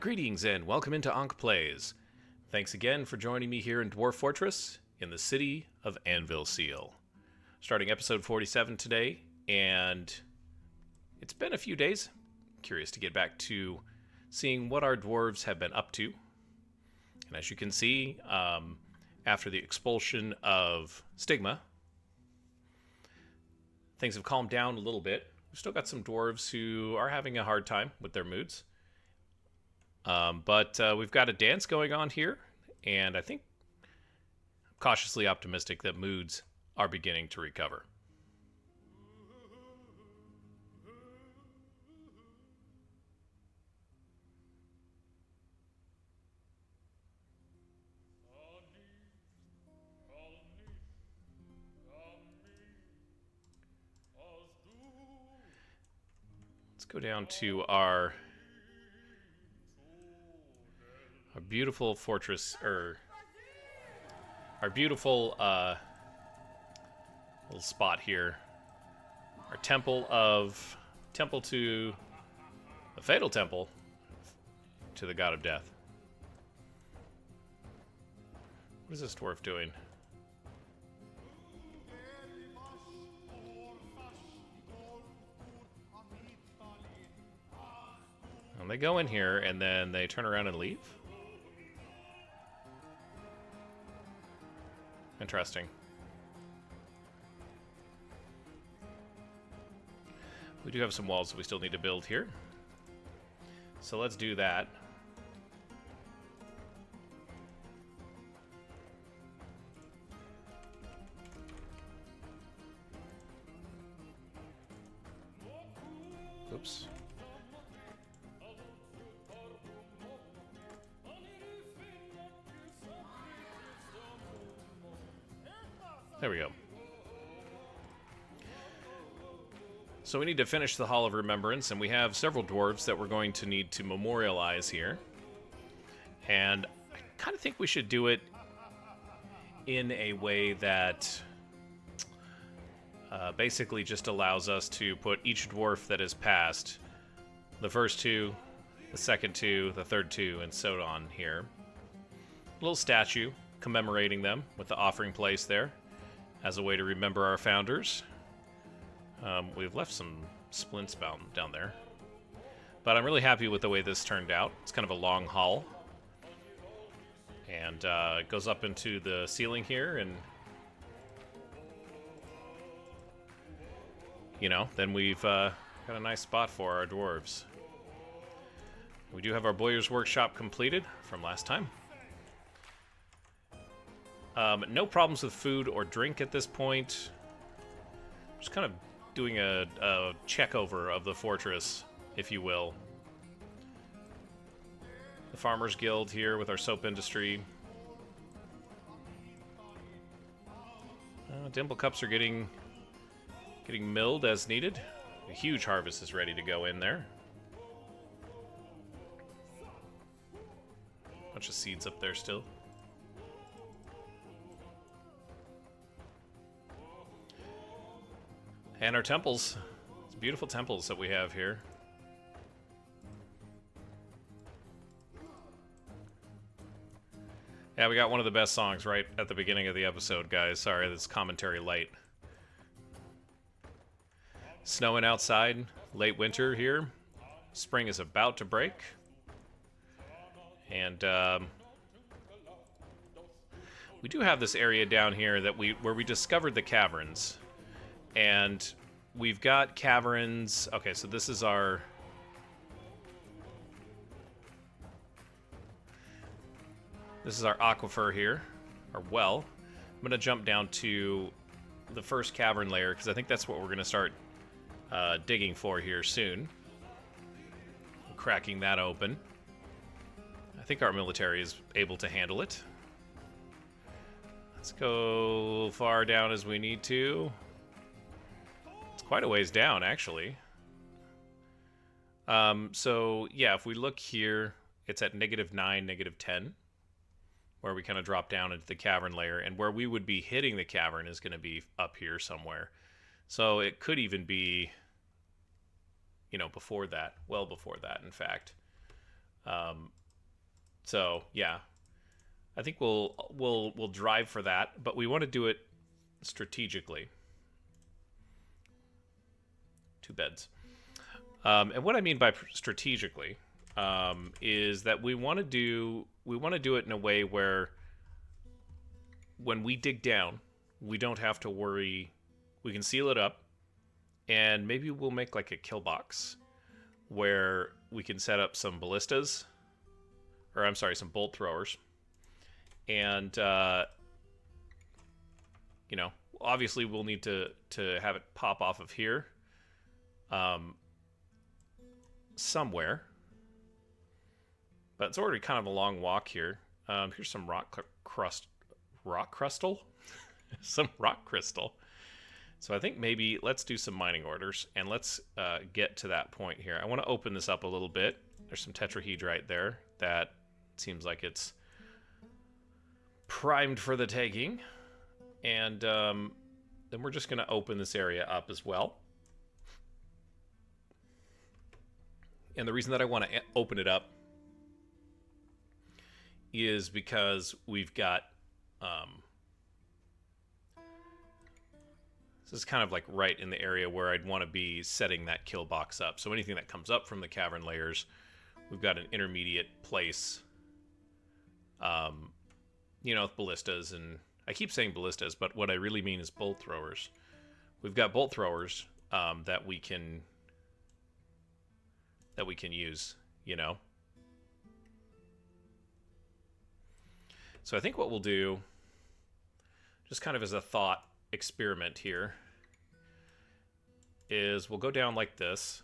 Greetings and welcome into Ankh Plays. Thanks again for joining me here in Dwarf Fortress in the city of Anvilseal. Starting episode 47 today, and it's been a few days. Curious to get back to seeing what our dwarves have been up to. And as you can see, after the expulsion of Stigma, things have calmed down a little bit. We've still got some dwarves who are having a hard time with their moods. But we've got a dance going on here, and I think I'm cautiously optimistic that moods are beginning to recover. Let's go down to our beautiful fortress, or our beautiful little spot here. Our temple to the fatal temple to the god of death. What is this dwarf doing? And they go in here and then they turn around and leave. Interesting. We do have some walls that we still need to build here. So let's do that. Oops. There we go. So we need to finish the Hall of Remembrance, and we have several dwarves that we're going to need to memorialize here. And I kind of think we should do it in a way that basically just allows us to put each dwarf that has passed, the first two, the second two, the third two, and so on here. A little statue commemorating them with the offering place there, as a way to remember our founders. We've left some splints down there. But I'm really happy with the way this turned out. It's kind of a long hall. And it goes up into the ceiling here, and then we've got a nice spot for our dwarves. We do have our Bowyer's Workshop completed from last time. No problems with food or drink at this point. Just kind of doing a check over of the fortress, if you will. The Farmers Guild here with our soap industry. Dimple cups are getting milled as needed. A huge harvest is ready to go in there. Bunch of seeds up there still. And our temples. It's beautiful temples that we have here. Yeah, we got one of the best songs right at the beginning of the episode, guys. Sorry, this commentary light. Snowing outside, late winter here. Spring is about to break. And we do have this area down here that where we discovered the caverns. And we've got caverns. Okay, so this is our aquifer here, our well. I'm going to jump down to the first cavern layer because I think that's what we're going to start digging for here soon. Cracking that open. I think our military is able to handle it. Let's go far down as we need to. Quite a ways down, actually. So, yeah, if we look here, it's at -9, -10, where we kind of drop down into the cavern layer, and where we would be hitting the cavern is going to be up here somewhere. So it could even be, before that, well before that, in fact. Um, so yeah, I think we'll drive for that, but we want to do it strategically. 2 beds. And what I mean by strategically is that we want to do it in a way where when we dig down, we don't have to worry. We can seal it up, and maybe we'll make like a kill box where we can set up some ballistas, or I'm sorry, some bolt throwers, and obviously we'll need to have it pop off of here, somewhere. But it's already kind of a long walk here. Here's some rock crystal, some rock crystal. So I think maybe let's do some mining orders, and let's get to that point here. I want to open this up a little bit. There's some tetrahedrite there that seems like it's primed for the taking. And then we're just going to open this area up as well. And the reason that I want to open it up is because we've got this is kind of like right in the area where I'd want to be setting that kill box up. So anything that comes up from the cavern layers, we've got an intermediate place, with ballistas. And I keep saying ballistas, but what I really mean is bolt throwers. We've got bolt throwers that we can use, So I think what we'll do, just kind of as a thought experiment here, is we'll go down like this.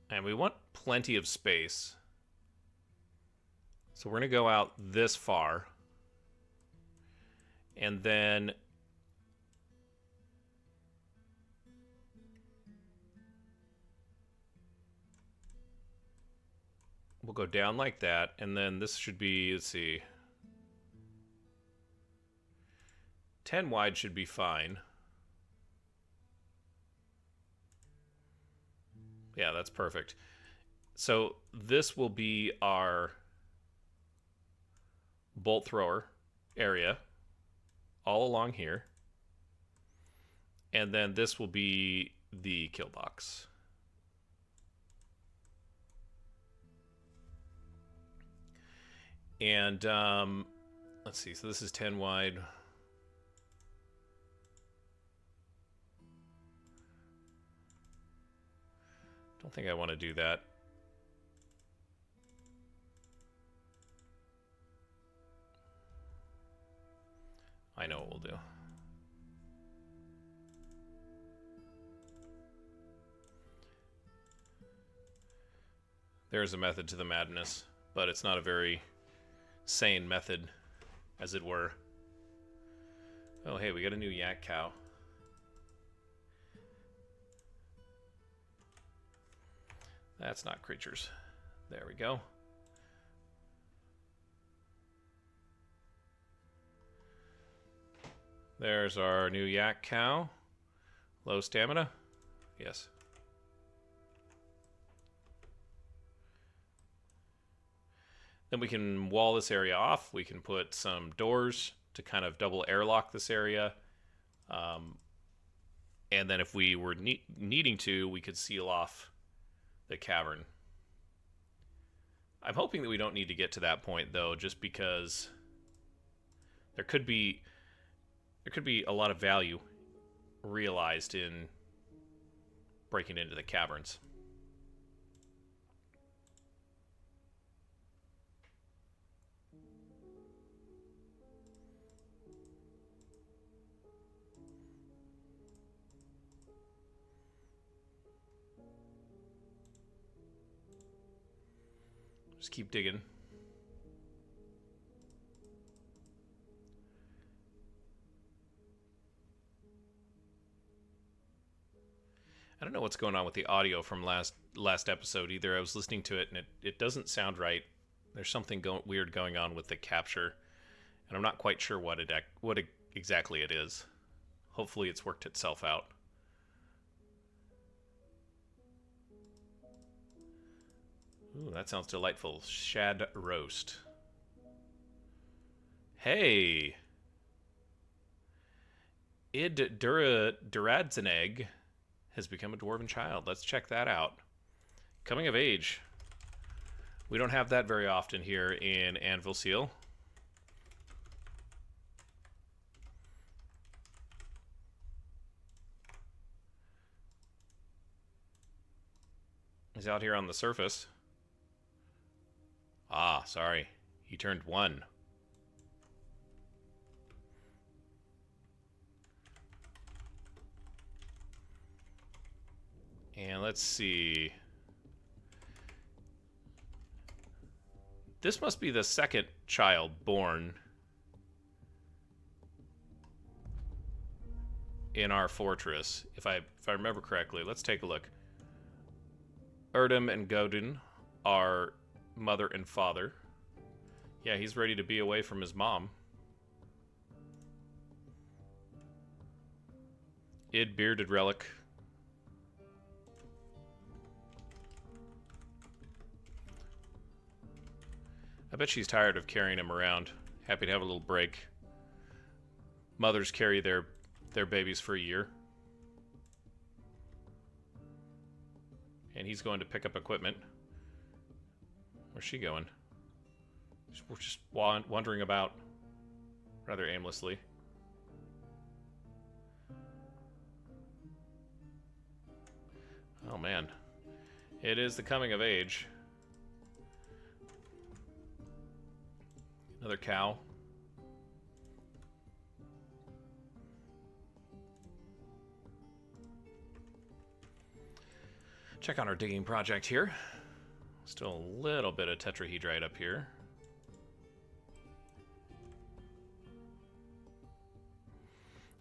And we want plenty of space. So we're going to go out this far. And then we'll go down like that. And then this should be, let's see, 10 wide should be fine. Yeah, that's perfect. So this will be our bolt thrower area all along here. And then this will be the kill box. And let's see, so this is 10 wide. Don't think I want to do that. I know what we'll do. There's a method to the madness, but it's not a very sane method, as it were. Oh, hey, we got a new yak cow. That's not creatures. There we go. There's our new yak cow. Low stamina. Yes. Then we can wall this area off. We can put some doors to kind of double airlock this area. And then if we were needing to, we could seal off the cavern. I'm hoping that we don't need to get to that point, though, just because there could be a lot of value realized in breaking into the caverns. Just keep digging. I don't know what's going on with the audio from last episode either. I was listening to it and it doesn't sound right. There's something weird going on with the capture, and I'm not quite sure what exactly it is. hopefully it's worked itself out. Ooh, that sounds delightful. Shad roast. Hey! Duradzenegg has become a dwarven child. Let's check that out. Coming of age. We don't have that very often here in Anvilseal. He's out here on the surface. Ah, sorry. He turned 1. And let's see. This must be the second child born in our fortress, if I remember correctly. Let's take a look. Erdem and Godin are mother and father. Yeah, he's ready to be away from his mom. Id Bearded Relic. I bet she's tired of carrying him around. Happy to have a little break. Mothers carry their babies for a year. And he's going to pick up equipment. Where's she going? We're just wandering about rather aimlessly. Oh man. It is the coming of age. Another cow. Check on our digging project here. Still a little bit of tetrahedrite up here.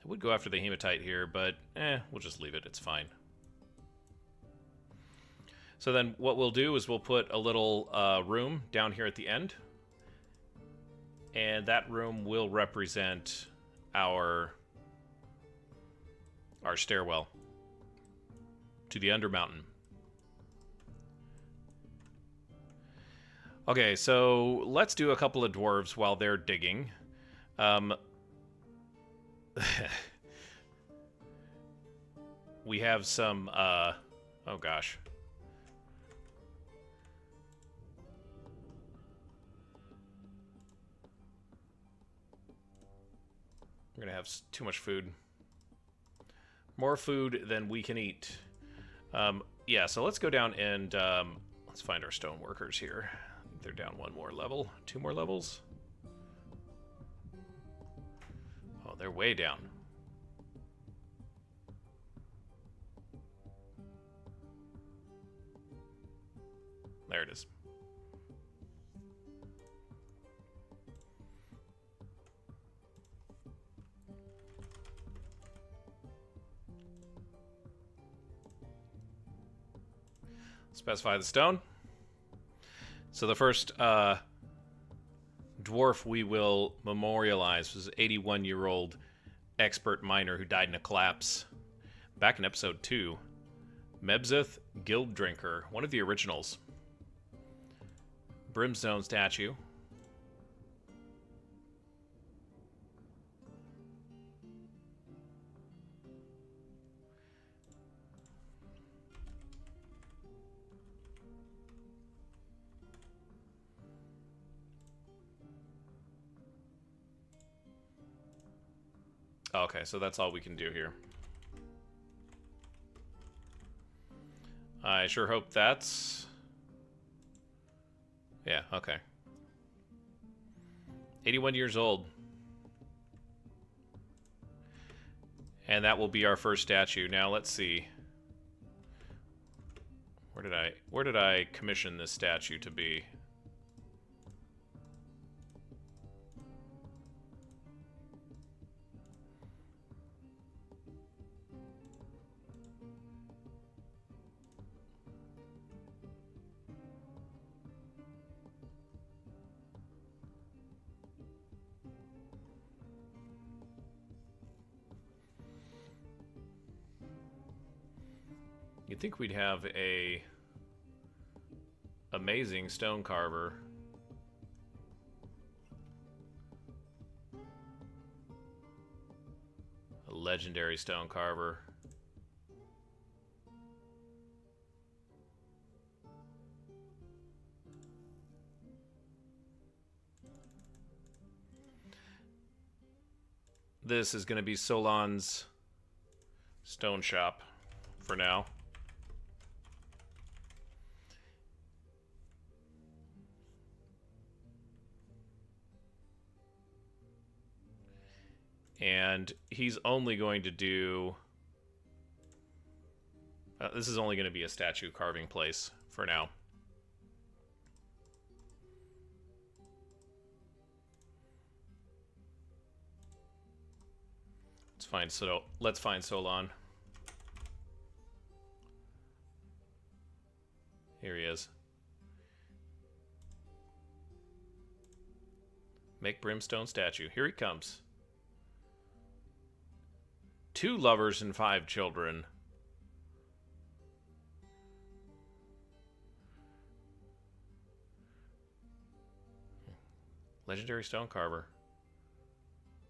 I would go after the hematite here, but we'll just leave it. It's fine. So then what we'll do is we'll put a little room down here at the end. And that room will represent our stairwell to the Undermountain. Okay, so let's do a couple of dwarves while they're digging. We have some, oh gosh. We're gonna have too much food. More food than we can eat. Yeah, so let's go down and let's find our stone workers here. I think they're down 1 more level. 2 more levels. Oh, they're way down. There it is. Specify the stone. So the first dwarf we will memorialize was an 81-year-old expert miner who died in a collapse back in episode 2. Mebzeth Guild Drinker, one of the originals. Brimstone statue. Okay, so that's all we can do here. I sure hope that's... Yeah, okay. 81 years old. And that will be our first statue. Now, let's see. Where did I commission this statue to be? You'd think we'd have a amazing stone carver. A legendary stone carver. This is going to be Solon's stone shop for now. And he's only going to do... this is only going to be a statue carving place for now. Let's find Solon. Here he is. Make brimstone statue. Here he comes. 2 lovers and 5 children. Legendary stone carver.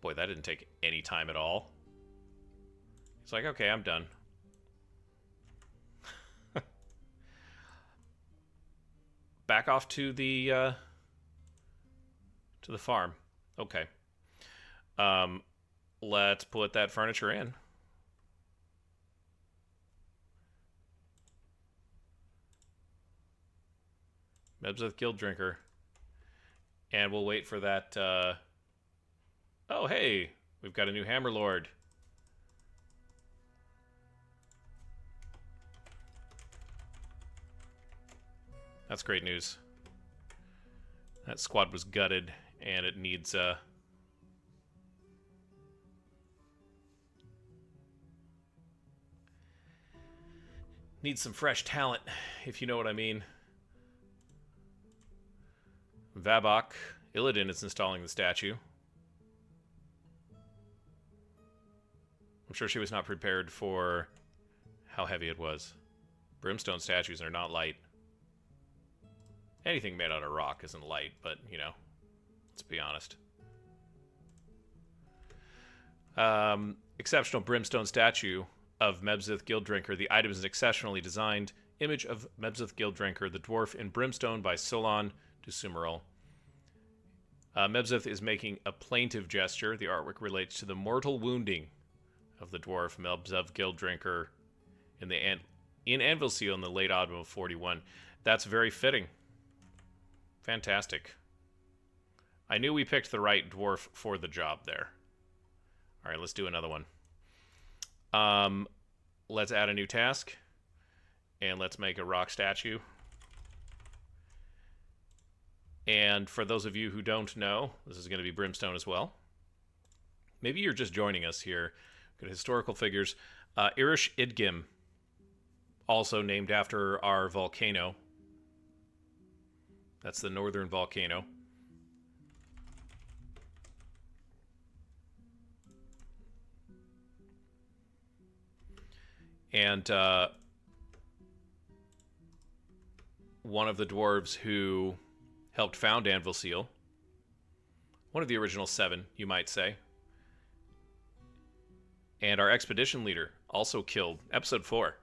Boy, that didn't take any time at all. It's like, okay, I'm done. Back off to the farm. Okay. Let's put that furniture in. Mebzeth Guild Drinker. And we'll wait for that. Oh, hey, we've got a new Hammer Lord. That's great news. That squad was gutted, and it needs needs some fresh talent, if you know what I mean. Vabok Illidan is installing the statue. I'm sure she was not prepared for how heavy it was. Brimstone statues are not light. Anything made out of rock isn't light, but, you know, let's be honest. Exceptional brimstone statue of Mebzeth Guild Drinker. The item is an exceptionally designed image of Mebzeth Guild Drinker, the dwarf in brimstone by Solon du Sumeril. Mebzeth is making a plaintive gesture. The artwork relates to the mortal wounding of the dwarf Mebzeth Guild Drinker in Anvilseal in the late autumn of 41. That's very fitting. Fantastic. I knew we picked the right dwarf for the job there. All right, let's do another one. Let's add a new task, and let's make a rock statue. And for those of you who don't know, this is going to be brimstone as well. Maybe you're just joining us here. Good historical figures. Irish Idgim, also named after our volcano. That's the northern volcano. And one of the dwarves who helped found Anvilseal. One of the original 7, you might say. And our expedition leader, also killed. Episode 4.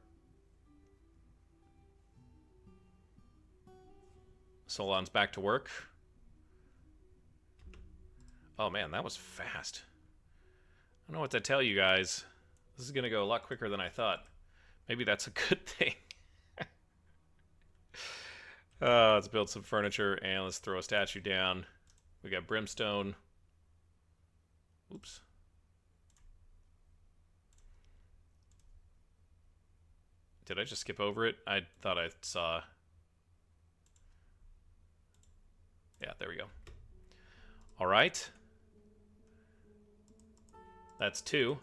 Solon's back to work. Oh man, that was fast. I don't know what to tell you guys. This is going to go a lot quicker than I thought. Maybe that's a good thing. Let's build some furniture and let's throw a statue down. We got brimstone. Oops. Did I just skip over it? I thought I saw... Yeah, there we go. All right. That's 2.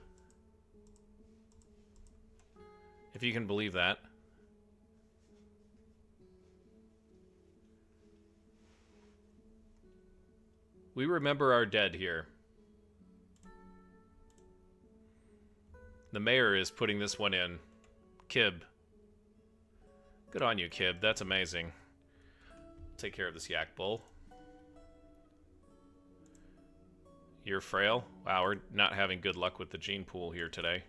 If you can believe that. We remember our dead here. The mayor is putting this one in. Kib. Good on you, Kib. That's amazing. Take care of this yak bull. You're frail? Wow, we're not having good luck with the gene pool here today.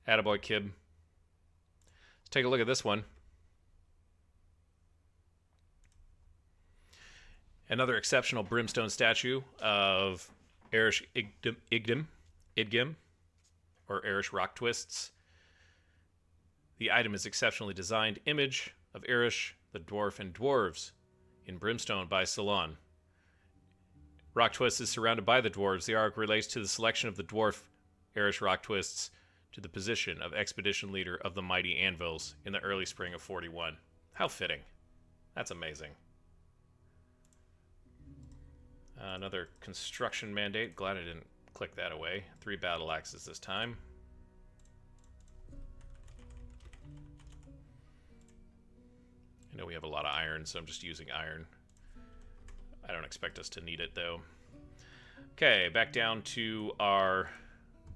Attaboy, Kib. Let's take a look at this one. Another exceptional brimstone statue of Erish Idgim, or Erish Rock Twists. The item is exceptionally designed image of Erish, the dwarf, and dwarves in brimstone by Salon. Rock Twist is surrounded by the dwarves. The arc relates to the selection of the dwarf Erish Rock Twists to the position of expedition leader of the mighty Anvils in the early spring of 41. How fitting. That's amazing. Another construction mandate. Glad I didn't click that away. 3 battle axes this time. I know we have a lot of iron, so I'm just using iron. I don't expect us to need it, though. Okay, back down to our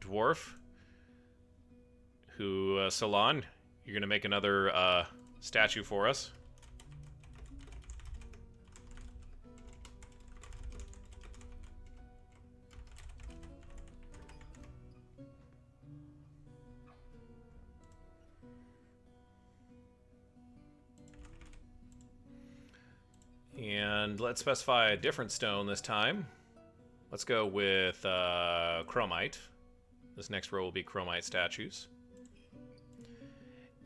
dwarf. Who, Salon, you're going to make another statue for us. And let's specify a different stone this time. Let's go with chromite. This next row will be chromite statues.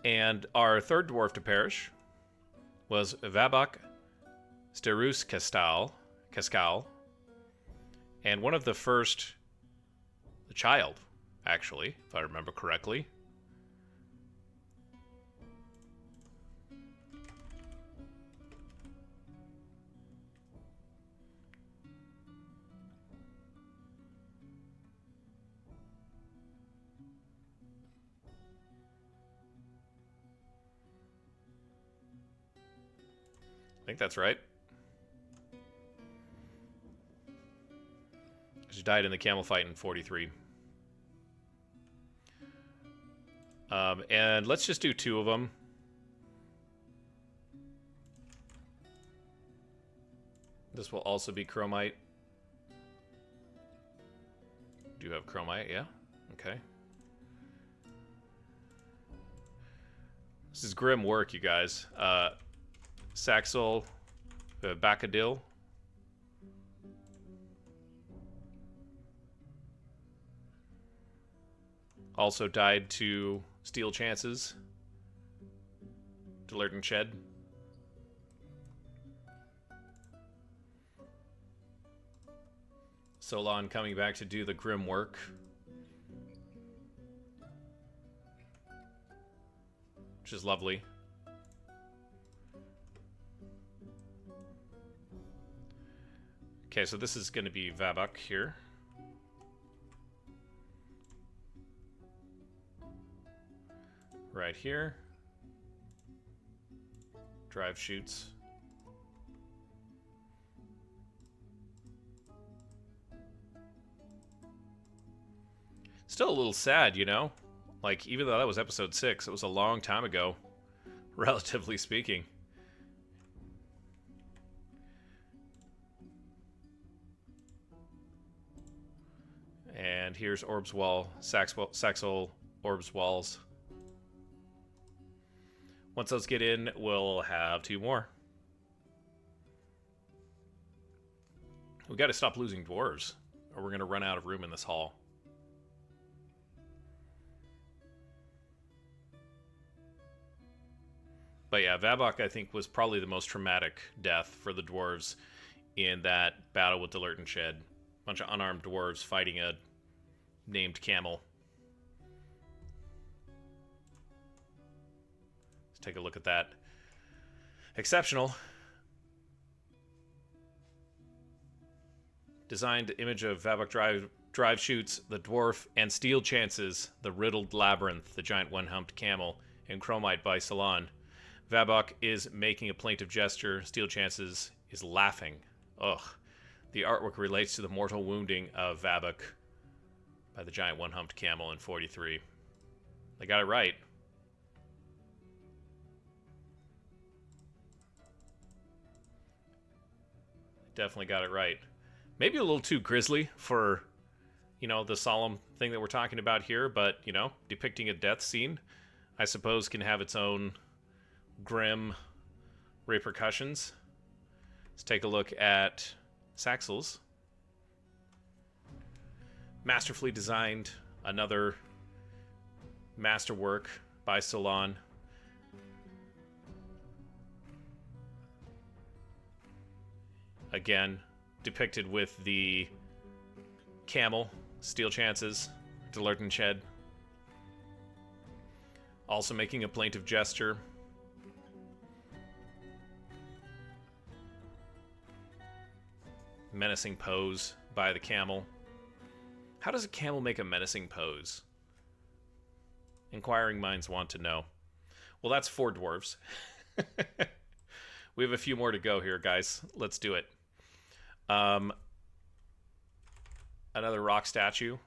And our third dwarf to perish was Vabok Sterus Cascal. And one of the first, the child, actually, if I remember correctly. I think that's right. She died in the camel fight in 43. And let's just do 2 of them. This will also be chromite. Do you have chromite? Yeah. Okay. This is grim work, you guys. Saxel Bacadil. Also died to steel chances. Delert and Shed. Solon coming back to do the grim work. Which is lovely. Okay, so this is going to be Vabok here. Right here. Drive chutes. Still a little sad, you know? Like, even though that was episode 6, it was a long time ago, relatively speaking. And here's Orb's Wall, Saxel Orb's Walls. Once those get in, we'll have 2 more. We got to stop losing dwarves, or we're going to run out of room in this hall. But yeah, Vabok, I think, was probably the most traumatic death for the dwarves in that battle with Delert and Shed. A bunch of unarmed dwarves fighting a named camel. Let's take a look at that. Exceptional. Designed image of Vabok drive chutes, the dwarf, and steel chances, the riddled labyrinth, the giant one-humped camel, and chromite by Salon. Vabok is making a plaintive gesture. Steel chances is laughing. Ugh. The artwork relates to the mortal wounding of Vabuk by the giant one-humped camel in 43. They got it right. Definitely got it right. Maybe a little too grisly for, the solemn thing that we're talking about here, but, depicting a death scene, I suppose, can have its own grim repercussions. Let's take a look at Saxels. Masterfully designed, another masterwork by Salon. Again, depicted with the camel, steel chances, Delerton Shed. Also making a plaintive gesture. Menacing pose by the camel. How does a camel make a menacing pose? Inquiring minds want to know. Well, that's 4 dwarves. We have a few more to go here, guys. Let's do it. Another rock statue.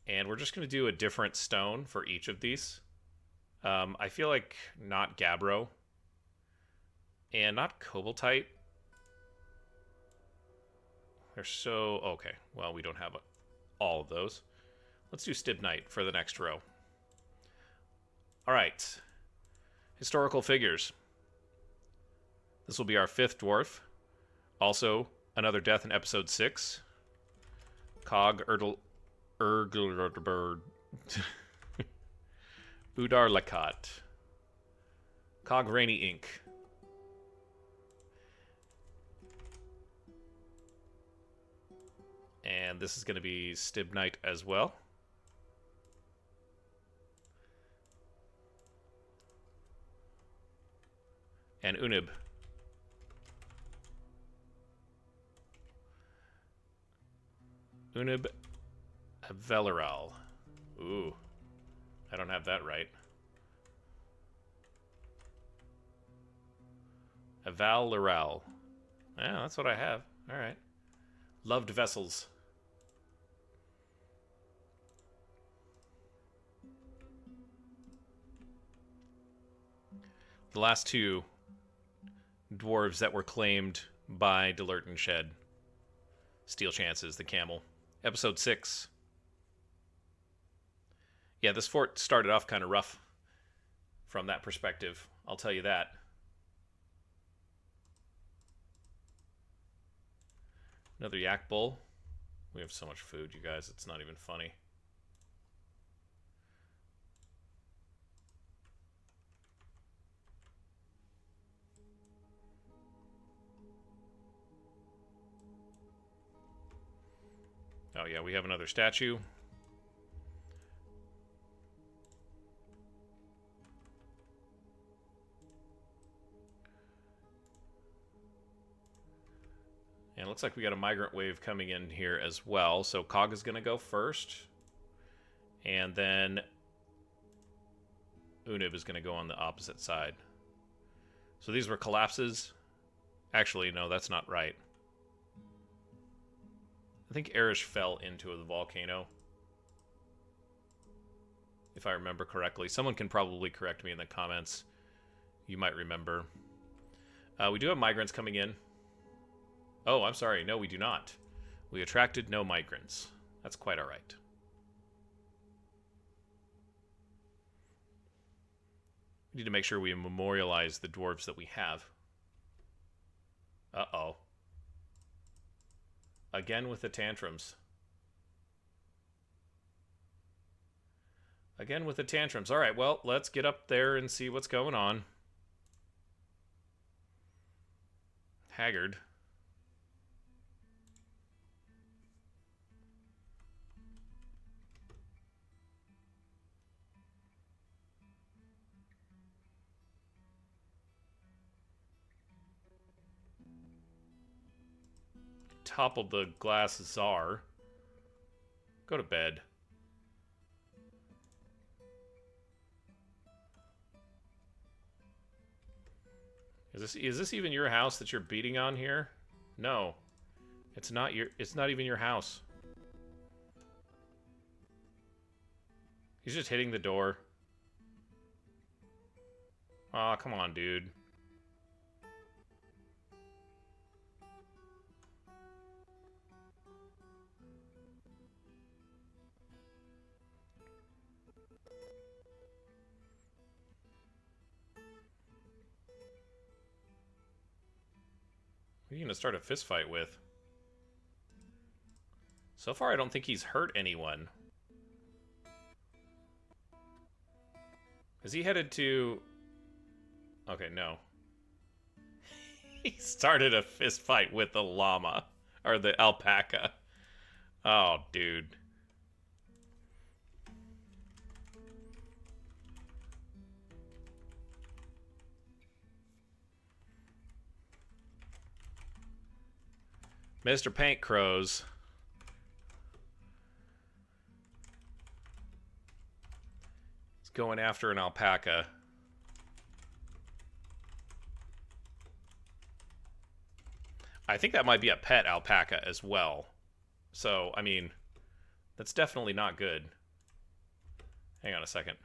And we're just going to do a different stone for each of these. I feel like not gabbro. And not cobaltite. They're so... Okay, well, we don't have all of those. Let's do stibnite for the next row. All right. Historical figures. This will be our 5th dwarf. Also, another death in episode 6. Cog Urglbird. Udar Lakat. Cog Rainy Ink. And this is going to be stibnite as well. And Unib. Unib Aveleral. Ooh. I don't have that right. Avaleral. Yeah, that's what I have. Alright. Loved vessels. The last 2 dwarves that were claimed by Delerton Shed. Steel Chances, the camel. Episode 6. Yeah, this fort started off kind of rough from that perspective. I'll tell you that. Another yak bull. We have so much food, you guys. It's not even funny. Oh yeah, we have another statue. And it looks like we got a migrant wave coming in here as well. So Cog is going to go first. And then Unib is going to go on the opposite side. So these were collapses. Actually, no, that's not right. I think Erish fell into the volcano, if I remember correctly. Someone can probably correct me in the comments. You might remember. We do have migrants coming in. Oh, I'm sorry. No, we do not. We attracted no migrants. That's quite all right. We need to make sure we memorialize the dwarves that we have. Uh-oh. Again with the tantrums. Again with the tantrums. All right, well, let's get up there and see what's going on. Haggard. Toppled the glass czar. Go to bed. Is this even your house that you're beating on here? No. It's not even your house. He's just hitting the door. Aw, come on, dude. Who are you gonna start a fist fight with? So far, I don't think he's hurt anyone. Is he headed to... Okay, no. He started a fist fight with the llama. Or the alpaca. Oh, dude. Mr. Paint Crows. He's going after an alpaca. I think that might be a pet alpaca as well. So, I mean, that's definitely not good. Hang on a second.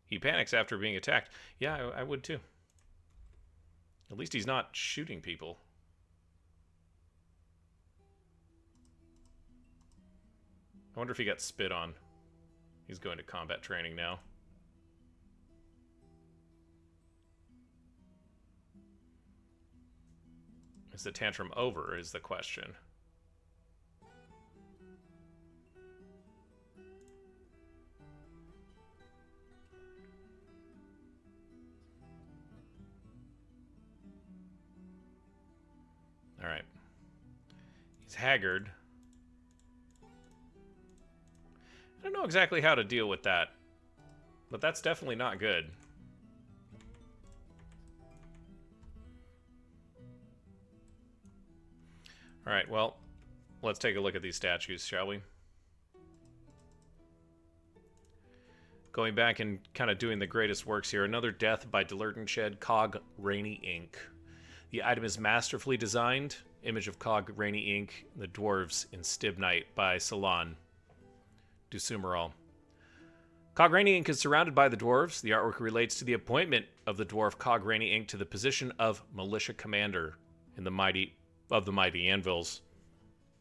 He panics after being attacked. Yeah, I would too. At least he's not shooting people. I wonder if he got spit on. He's going to combat training now. Is the tantrum over, is the question. All right. He's haggard. I don't know exactly how to deal with that, but that's definitely not good. All right, well, let's take a look at these statues, shall we? Going back and kind of doing the greatest works here. Another death by Shed, Cog Rainy Ink. The item is masterfully designed. Image of Cog Rainy Ink, The Dwarves in Stibnite by Salon du Sumeral. Cog Rainy Ink is surrounded by the dwarves. The artwork relates to the appointment of the dwarf Cog Rainy Ink to the position of militia commander in the mighty Anvils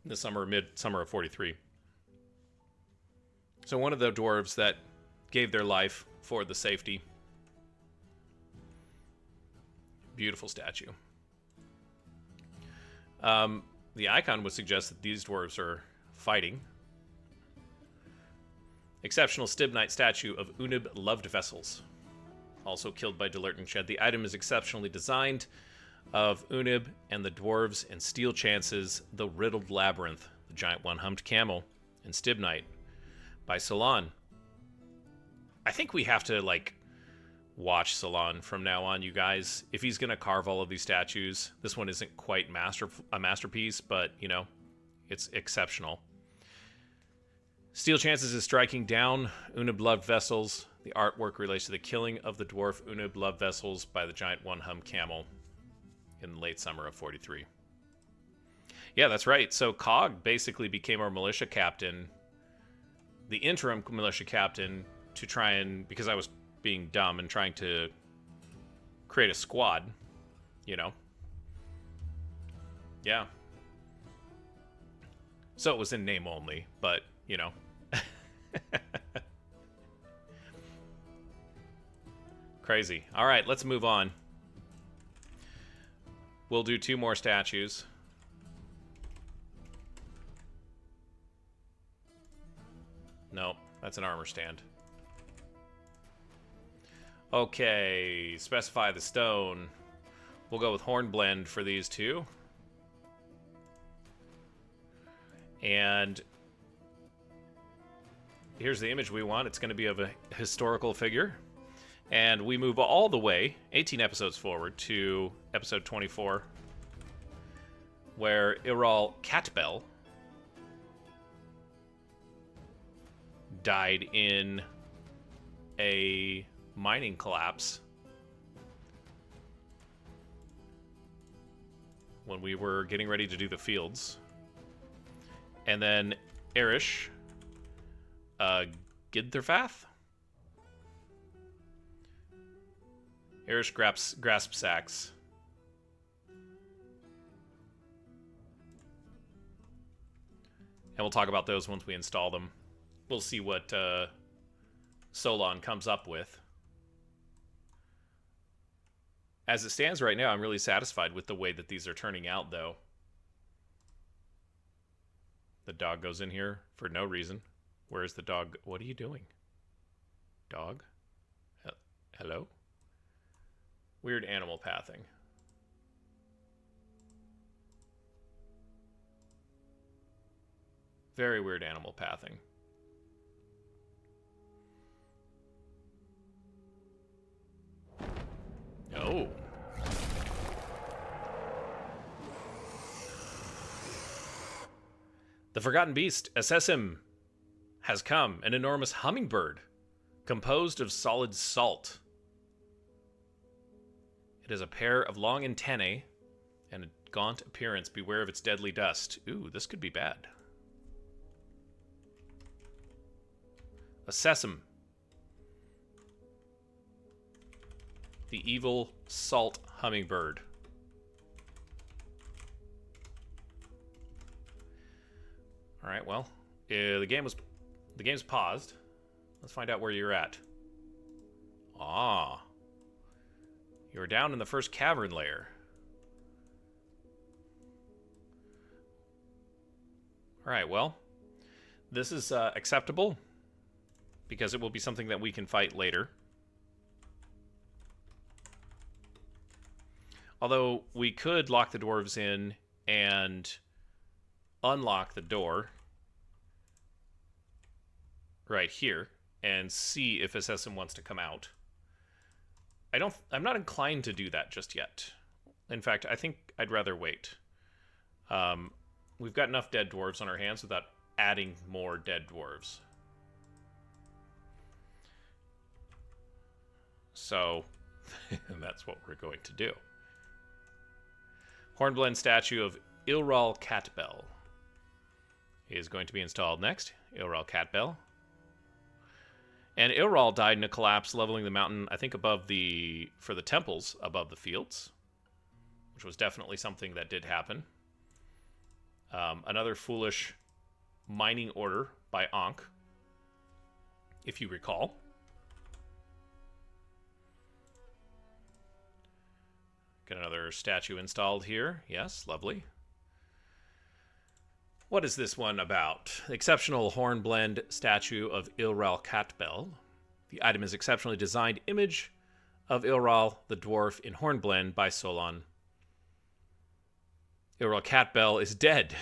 in the mid-summer of 43. So one of the dwarves that gave their life for the safety. Beautiful statue. The icon would suggest that these dwarves are fighting. Exceptional Stibnite statue of Unib Loved Vessels, also killed by Shed. The item is exceptionally designed, of Unib and the dwarves and Steel Chances, The Riddled Labyrinth, the giant one-humped camel, and Stibnite by Salon. I think we have to, like, watch Salon from now on, you guys. If he's going to carve all of these statues, this one isn't quite a masterpiece, but, you know, it's exceptional. Steel Chances is striking down Unib Loved Vessels. The artwork relates to the killing of the dwarf Unib Loved Vessels by the giant one-humped camel in the late summer of 43. Yeah, that's right. So Cog basically became our militia captain, the interim militia captain, to try and, because I was being dumb and trying to create a squad, you know. Yeah. So it was in name only, but, you know. Crazy. All right, let's move on. We'll do 2 more statues. Nope, that's an armor stand. Okay, specify the stone. We'll go with Hornblende for these 2. And here's the image we want. It's going to be of a historical figure. And we move all the way, 18 episodes forward, to episode 24, where Iral Catbell died in a mining collapse when we were getting ready to do the fields. And then Erish, Gidtherfath? Erish grasp sacks. And we'll talk about those once we install them. We'll see what Solon comes up with. As it stands right now, I'm really satisfied with the way that these are turning out, though. The dog goes in here for no reason. Where's the dog? What are you doing? Dog? Hello? Weird animal pathing. Very weird animal pathing. Oh. The Forgotten Beast, assess him, has come, an enormous hummingbird, composed of solid salt. It has a pair of long antennae and a gaunt appearance. Beware of its deadly dust. Ooh, this could be bad. Assess him. The evil salt hummingbird. All right, well, the game's paused. Let's find out where you're at. Ah, you're down in the first cavern layer. All right, well, this is acceptable because it will be something that we can fight later. Although we could lock the dwarves in and unlock the door right here and see if Assassin wants to come out. I'm not inclined to do that just yet. In fact, I think I'd rather wait. We've got enough dead dwarves on our hands without adding more dead dwarves. So that's what we're going to do. Hornblende statue of Ilral Catbell is going to be installed next. Ilral Catbell. And Ilral died in a collapse, leveling the mountain, I think, for the temples above the fields, which was definitely something that did happen. Another foolish mining order by Ankh, if you recall. Got another statue installed here. Yes, lovely. What is this one about? Exceptional Hornblende statue of Ilral Catbell. The item is exceptionally designed image of Ilral, the dwarf in Hornblende by Solon. Ilral Catbell is dead.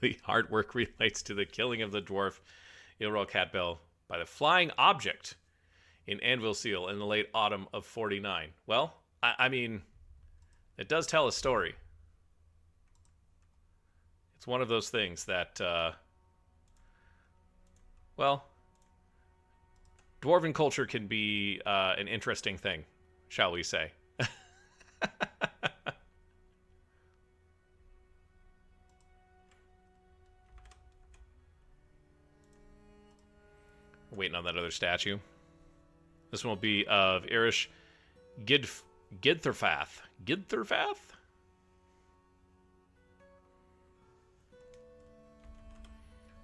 The artwork relates to the killing of the dwarf Ilral Catbell by the flying object in Anvilseal in the late autumn of 49. Well, I mean, it does tell a story. It's one of those things that, well, dwarven culture can be an interesting thing, shall we say. Waiting on that other statue. This one will be of Erish Gidtherfath. Gidtherfath?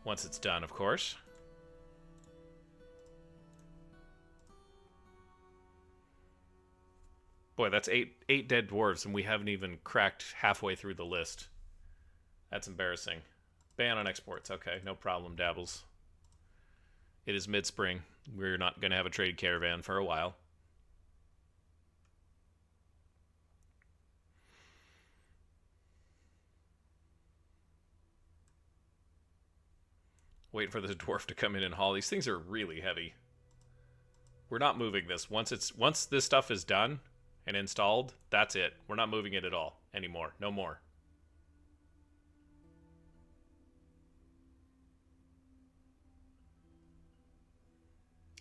Once it's done, of course. Boy, that's eight dead dwarves, and we haven't even cracked halfway through the list. That's embarrassing. Ban on exports. Okay, no problem, Dabbles. It is mid-spring. We're not going to have a trade caravan for a while. Wait for the dwarf to come in and haul. These things are really heavy. We're not moving this. Once this stuff is done and installed, that's it. We're not moving it at all anymore. No more.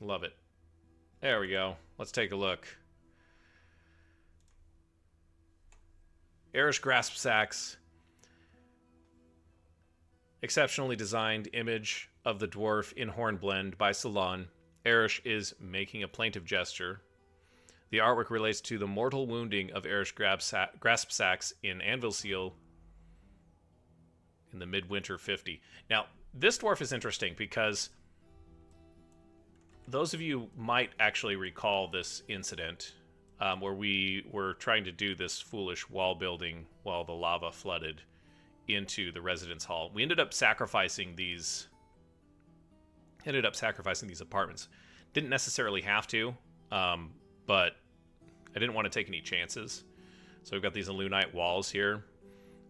Love it. There we go. Let's take a look. Arish Grasp Sacks. Exceptionally designed image of the dwarf in Hornblende by Salon. Arish is making a plaintive gesture. The artwork relates to the mortal wounding of Arish Grasp Sacks in Anvilseal in the midwinter 50. Now, this dwarf is interesting because those of you might actually recall this incident where we were trying to do this foolish wall building while the lava flooded into the residence hall. We ended up sacrificing these apartments. Didn't necessarily have to, but I didn't want to take any chances. So we've got these Alunite walls here,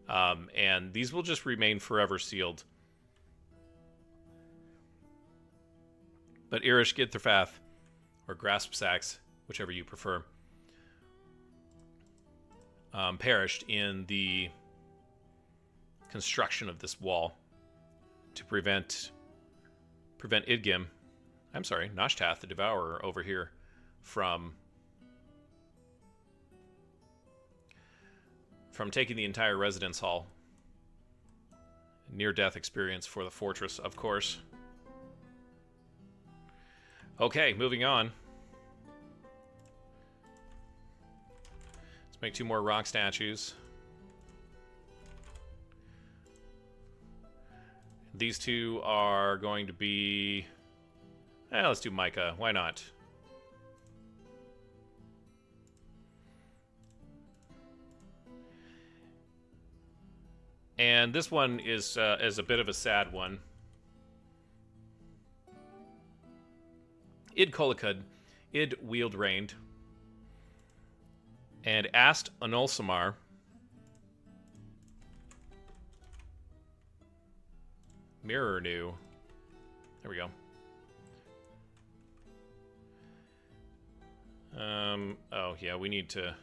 and these will just remain forever sealed. But Irish Githrafath, or Grasp Sacks, whichever you prefer, perished in the construction of this wall to prevent Idgim, Noshtath, the Devourer, over here from taking the entire residence hall. Near-death experience for the fortress, of course. Okay, moving on. Let's make 2 more rock statues. These 2 are going to be... let's do Micah. Why not? And this one is a bit of a sad one. Id Kolakud, Id Wield Reigned, and Ast Anulsamar. Mirror New. There we go. Oh yeah, we need to...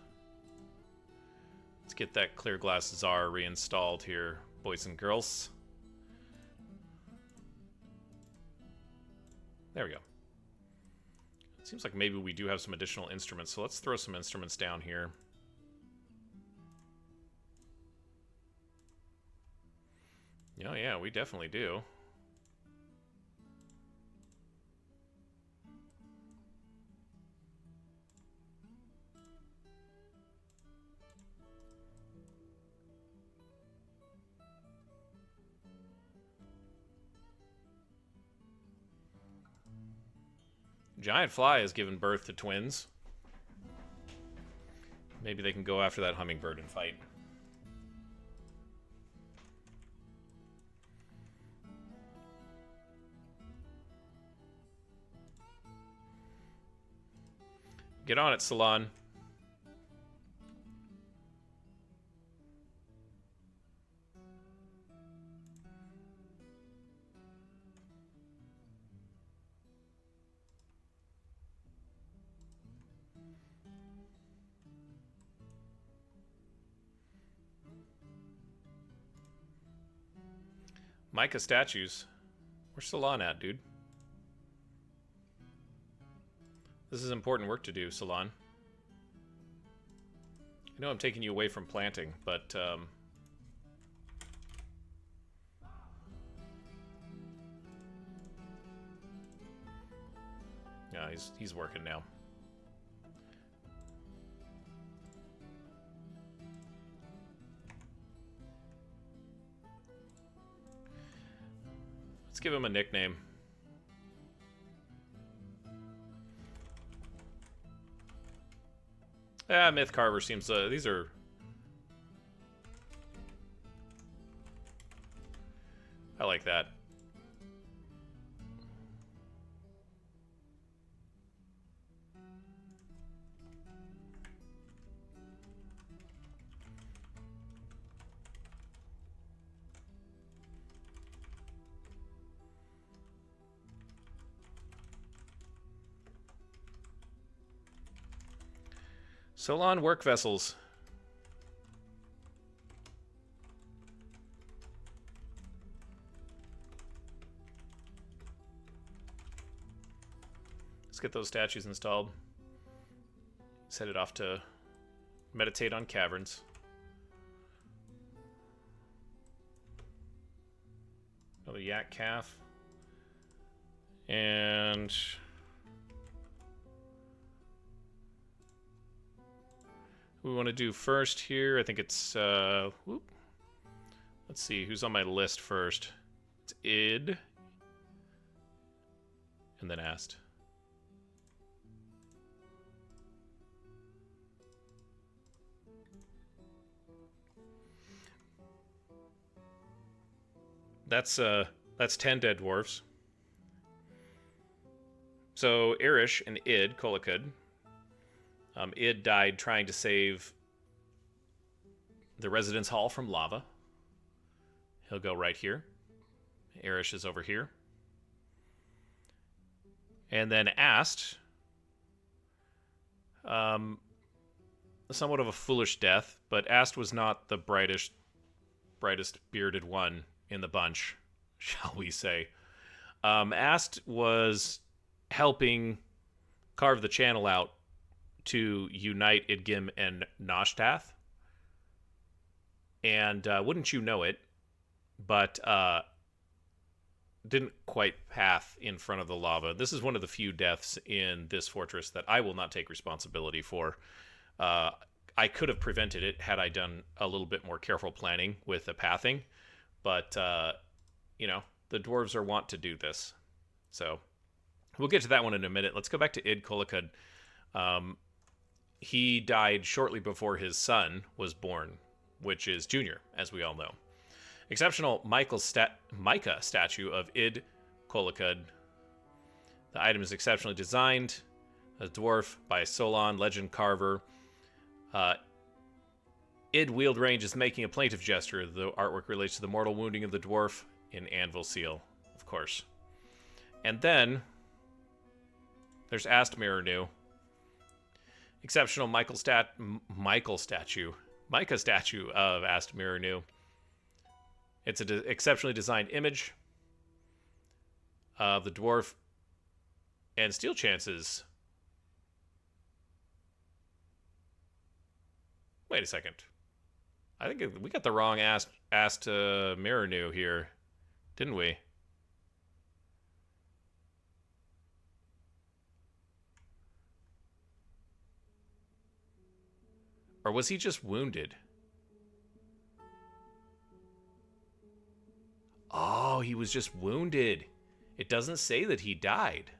Let's get that Clear Glass Czar reinstalled here, boys and girls. There we go. Seems like maybe we do have some additional instruments, so let's throw some instruments down here. Oh yeah, we definitely do. Giant Fly has given birth to twins. Maybe they can go after that hummingbird and fight. Get on it, Salon. Micah statues. Where's Salon at, dude? This is important work to do, Salon. I know I'm taking you away from planting, but yeah, he's working now. Let's give him a nickname. Myth Carver seems... these are... I like that. Solon work vessels. Let's get those statues installed. Let's head it off to meditate on caverns. a yak calf. And we want to do first here. I think it's whoop. Let's see who's on my list first. It's id, and then ast. That's 10 dead dwarves. So Irish and id, Kolakud. Id died trying to save the residence hall from lava. He'll go right here. Irish is over here. And then Ast, somewhat of a foolish death, but Ast was not the brightest bearded one in the bunch, shall we say. Ast was helping carve the channel out to unite Idgim and Noshtath. And wouldn't you know it, but didn't quite path in front of the lava. This is one of the few deaths in this fortress that I will not take responsibility for. I could have prevented it had I done a little bit more careful planning with the pathing, but, you know, the dwarves are wont to do this. So we'll get to that one in a minute. Let's go back to Id Kolakud. He died shortly before his son was born, which is Junior, as we all know. Exceptional Micah statue of Id Kolakud. The item is exceptionally designed. A dwarf by Solon, legend carver. Id wield range is making a plaintive gesture. The artwork relates to the mortal wounding of the dwarf in Anvilseal, of course. And then there's Ast Mirrornew. Exceptional Micah statue of Ast Mirrornew. It's an exceptionally designed image of the dwarf, and steal chances. Wait a second. I think we got the wrong Ast Mirrornew here, didn't we? Or was he just wounded? Oh, he was just wounded. It doesn't say that he died.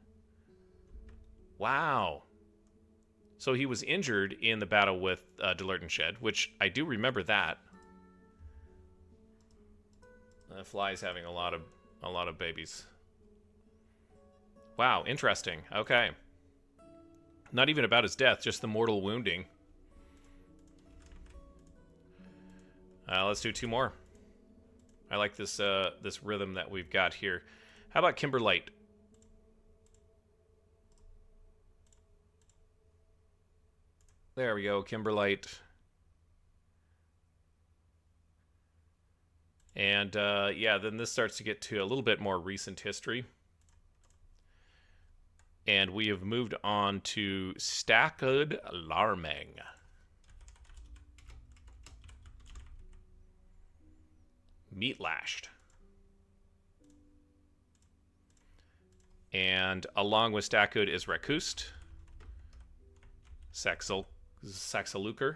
Wow. So he was injured in the battle with Delertenshed, which I do remember that. The fly's having a lot of babies. Wow, interesting. Okay. Not even about his death, just the mortal wounding. Let's do two more. I like this this rhythm that we've got here. How about Kimberlite? There we go, Kimberlite. And yeah, then this starts to get to a little bit more recent history. And we have moved on to Stakkud Larmeng. Meat lashed. And along with Stakkud is Rakust, Saxaluker,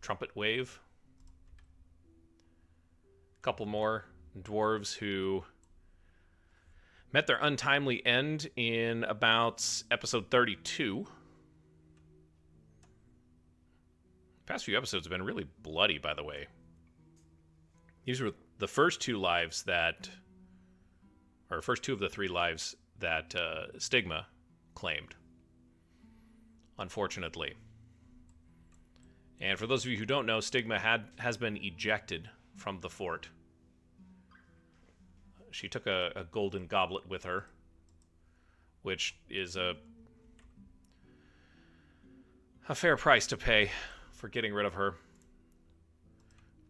Trumpet Wave. A couple more dwarves who met their untimely end in about episode 32. Past few episodes have been really bloody, by the way. These were the first two lives that, or first two of the three lives that Stigma claimed, unfortunately. And for those of you who don't know, Stigma has been ejected from the fort. She took a golden goblet with her, which is a fair price to pay for getting rid of her.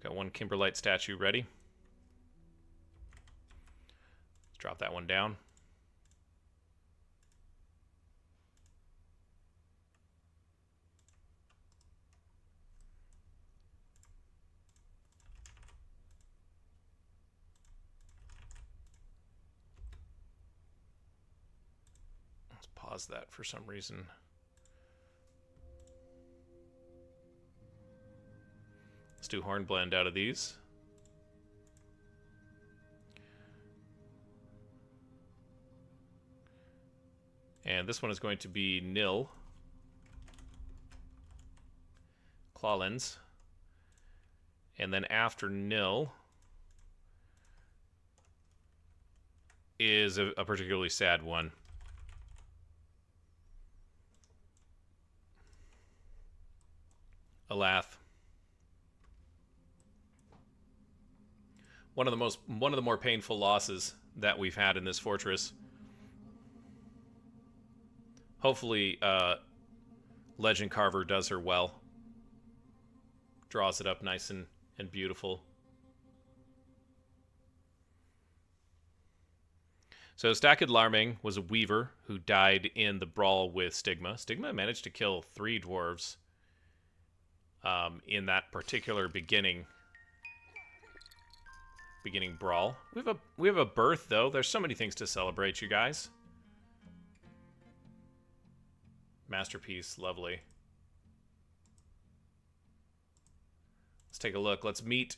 Got one Kimberlite statue ready. Let's drop that one down. pause that for some reason. Let's do Hornblende out of these. And this one is going to be nil. Claw Lens. And then after nil is a particularly sad one. Alath. One of the more painful losses that we've had in this fortress. Hopefully, Legend Carver does her well. Draws it up nice and beautiful. So Staked Larming was a weaver who died in the brawl with Stigma. Stigma managed to kill 3 dwarves in that particular beginning brawl. We have a birth though. There's so many things to celebrate, you guys. Masterpiece, lovely. Let's take a look. Let's meet.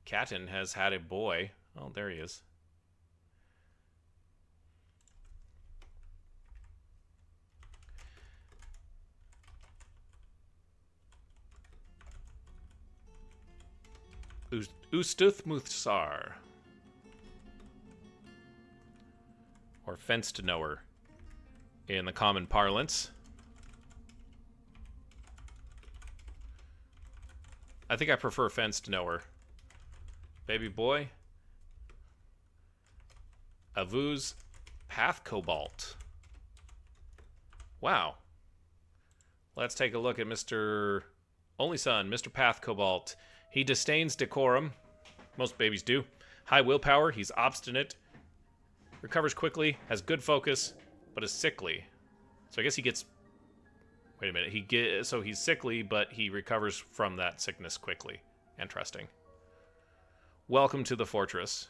Katten has had a boy. Oh, there he is. Ustuth Muthsar. Or Fenced Knower in the common parlance. I think I prefer Fenced Knower. Baby boy. Avuz Path Cobalt. Wow. Let's take a look at Mr. Only Son, Mr. Path Cobalt. He disdains decorum. Most babies do. High willpower. He's obstinate. Recovers quickly. Has good focus, but is sickly. So I guess he gets... Wait a minute. So he's sickly, but he recovers from that sickness quickly. Interesting. Welcome to the fortress.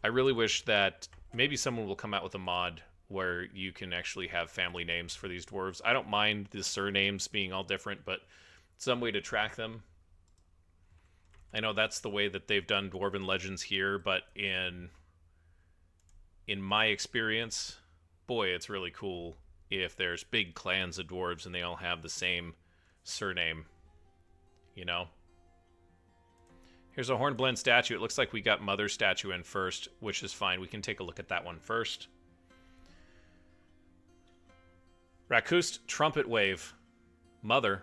I really wish that maybe someone will come out with a mod where you can actually have family names for these dwarves. I don't mind the surnames being all different, but some way to track them. I know that's the way that they've done Dwarven Legends here, but in my experience, boy, it's really cool if there's big clans of dwarves and they all have the same surname, you know? Here's a Hornblende statue. It looks like we got Mother statue in first, which is fine. We can take a look at that one first. Rakust Trumpet Wave. Mother.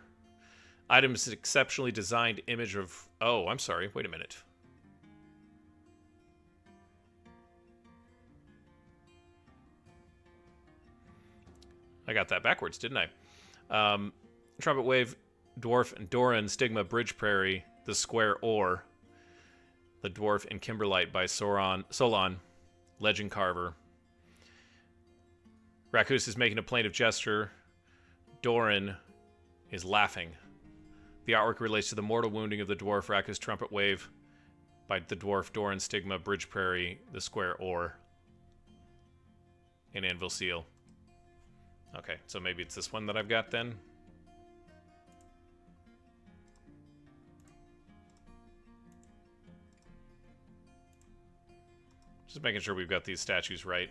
Items exceptionally designed image of... Oh, I'm sorry. Wait a minute. I got that backwards, didn't I? Trumpet Wave, Dwarf and Doran, Stigma, Bridge Prairie, The Square Ore, The Dwarf and Kimberlite by Solon, Legend Carver. Rakust is making a plaintive gesture. Doran is laughing. The artwork relates to the mortal wounding of the dwarf Rakust Trumpet Wave by the dwarf Doran, Stigma, Bridge Prairie, The Square Ore, and Anvilseal. Okay, so maybe it's this one that I've got then. Just making sure we've got these statues right.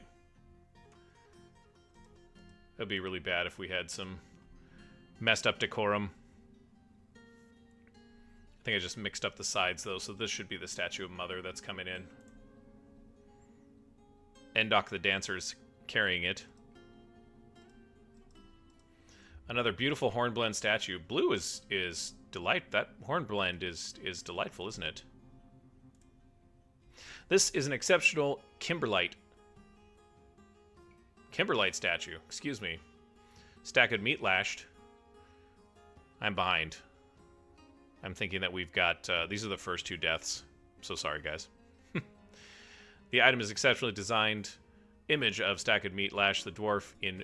It would be really bad if we had some messed up decorum. I think I just mixed up the sides though, so this should be the statue of Mother that's coming in. Endok the Dancer's carrying it. Another beautiful Hornblende statue. Blue is delight. That Hornblende is delightful, isn't it? This is an exceptional Kimberlite statue. Excuse me. Staked Meat Lashed. I'm behind. I'm thinking that we've got... these are the first 2 deaths. So sorry, guys. The item is exceptionally designed. Image of Staked Meat Lash, the dwarf in...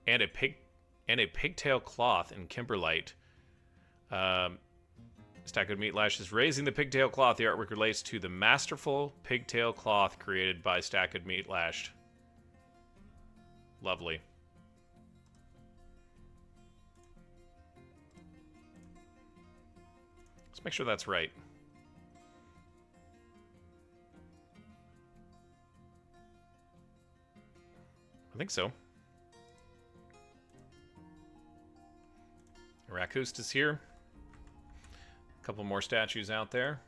And a pigtail cloth in Kimberlite. Stack of meat lashes. Raising the pigtail cloth. The artwork relates to the masterful pigtail cloth created by Stack of Meat Lashed. Lovely. Let's make sure that's right. I think so. Rakust is here. A couple more statues out there.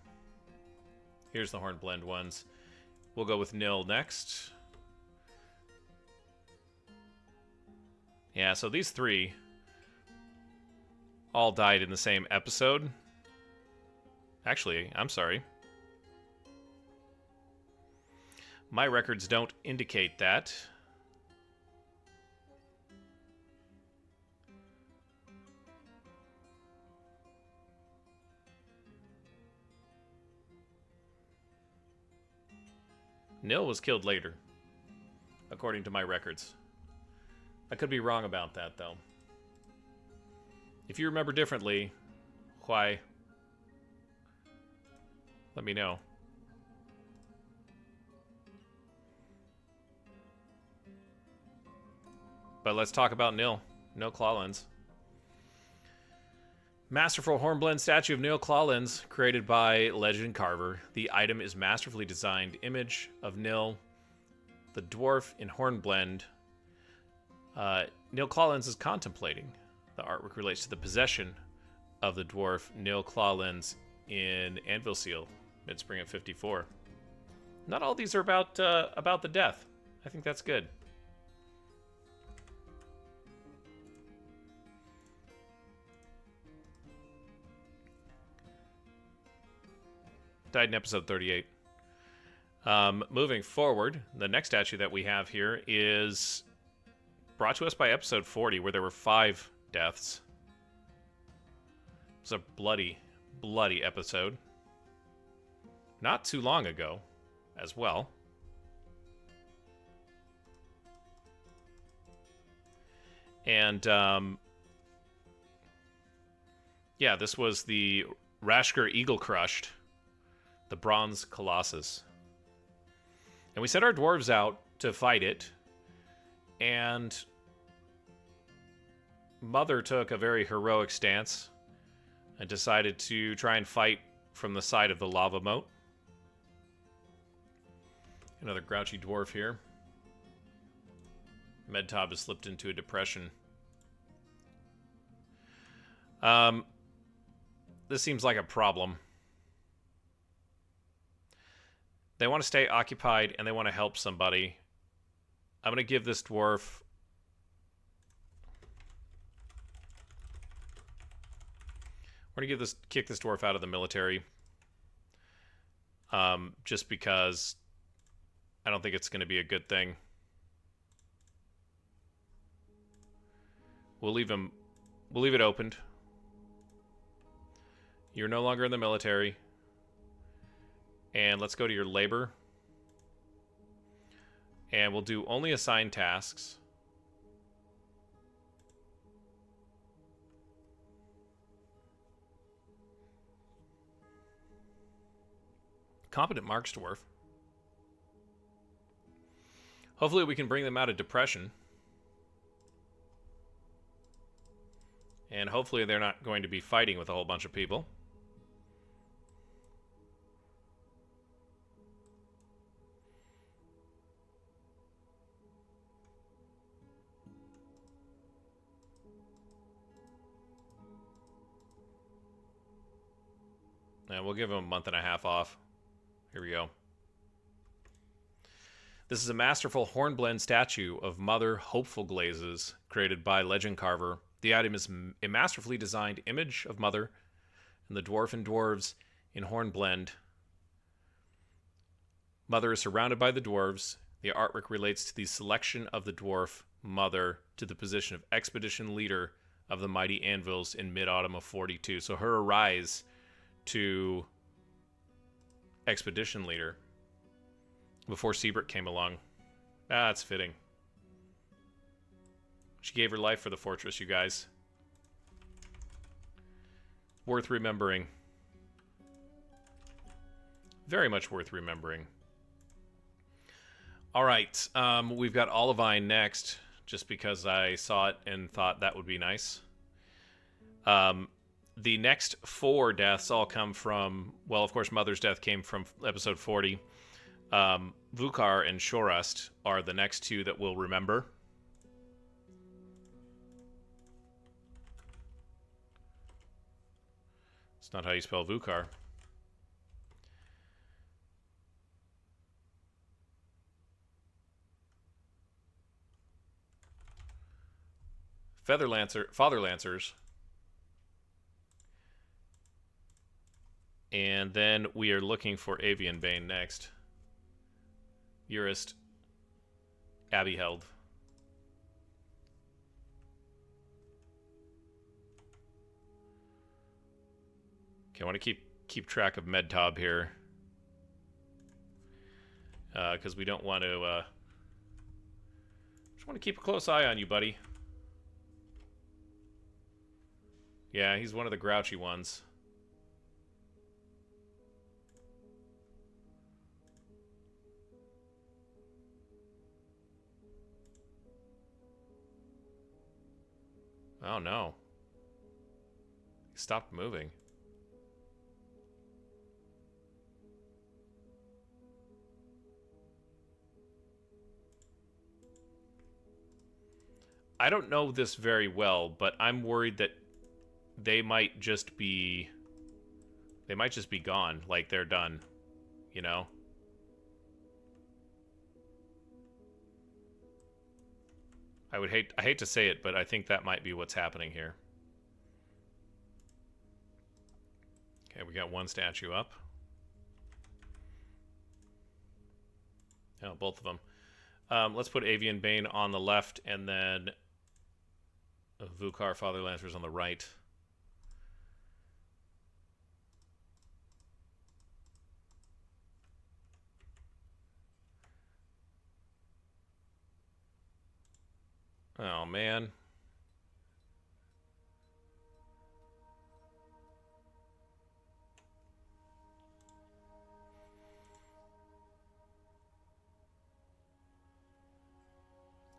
Here's the Hornblende ones. We'll go with Nil next. Yeah, so these three all died in the same episode. Actually, I'm sorry. My records don't indicate that. Nil was killed later, according to my records. I could be wrong about that, though. If you remember differently, why? Let me know. But let's talk about Nil. Nil Clawlands. Masterful Hornblende statue of Nil Clawlands, created by Legend Carver. The item is masterfully designed image of Nil, the dwarf in Hornblende. Nil Clawlands is contemplating. The artwork relates to the possession of the dwarf Nil Clawlands in Anvilseal, mid-spring of 54. Not all these are about the death. I think that's good. Died in episode 38. Moving forward, the next statue that we have here is brought to us by episode 40, where there were 5 deaths. It's a bloody, bloody episode. Not too long ago, as well. And, yeah, this was the Rashker Eagle Crushed, the Bronze Colossus. And we sent our dwarves out to fight it, and Mother took a very heroic stance and decided to try and fight from the side of the lava moat. Another grouchy dwarf here. Medtob has slipped into a depression. This seems like a problem. They want to stay occupied, and they want to help somebody. I'm going to give this dwarf... We're going to kick this dwarf out of the military. Just because I don't think it's going to be a good thing. We'll leave it opened. You're no longer in the military. And let's go to your labor. And we'll do only assigned tasks. Competent Marks dwarf. Hopefully we can bring them out of depression. And hopefully they're not going to be fighting with a whole bunch of people. And we'll give them a month and a half off. Here we go. This is a masterful Hornblende statue of Mother Hopeful Glazes, created by Legend Carver. The item is a masterfully designed image of Mother and the dwarf and dwarves in Hornblende. Mother is surrounded by the dwarves. The artwork relates to the selection of the dwarf Mother to the position of expedition leader of the mighty Anvils in mid-autumn of 42. So her rise to expedition leader before Siebert came along. That's fitting. She gave her life for the fortress, you guys. Worth remembering. very much worth remembering. All right, we've got Olivine next, just because I saw it and thought that would be nice. The next 4 deaths all come from, well, of course, Mother's death came from episode 40. Vukar and Shorust are the next 2 that we'll remember. It's not how you spell Vukar. Father Lancers. And then we are looking for Avian Bane next. Jurist Abbeyheld. Okay, I want to keep track of Medtob here. Because we don't want to... just want to keep a close eye on you, buddy. Yeah, he's one of the grouchy ones. Oh no. He stopped moving. I don't know this very well, but I'm worried that they might just be gone, like they're done, you know? I hate to say it, but I think that might be what's happening here. Okay, we got one statue up. Oh, both of them. Let's put Avian Bane on the left, and then Vukar Father Lancers on the right. Oh, man.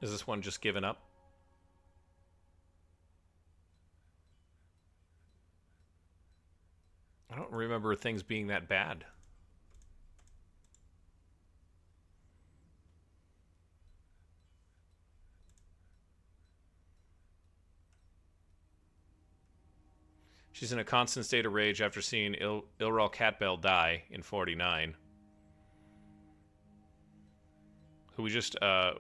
Is this one just given up? I don't remember things being that bad. She's in a constant state of rage after seeing Ilral Catbell die in 49. Who we just, yeah,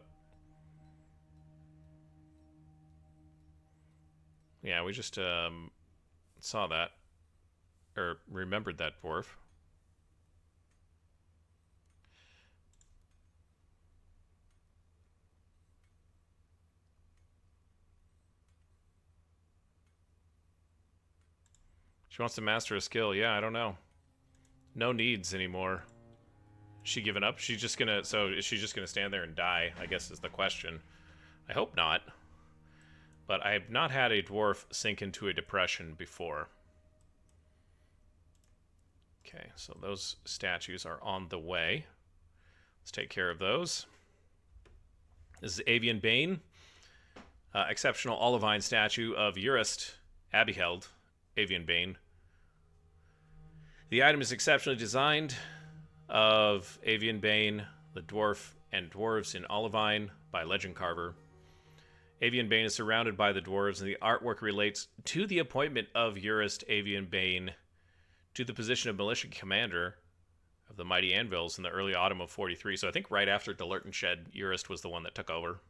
we just, saw that. Or remembered that dwarf. She wants to master a skill. Yeah, I don't know. No needs anymore. Is she given up? She's just gonna... So is she just gonna stand there and die, I guess is the question. I hope not. But I have not had a dwarf sink into a depression before. Okay, so those statues are on the way. Let's take care of those. This is Avian Bane. Exceptional olivine statue of Jurist Abbeyheld, Avian Bane. The item is exceptionally designed of Avian Bane, the dwarf and dwarves in olivine by Legend Carver. Avian Bane is surrounded by the dwarves, and the artwork relates to the appointment of Jurist Avian Bane to the position of militia commander of the mighty Anvils in the early autumn of 43. So I think right after Delertenshed, Jurist was the one that took over.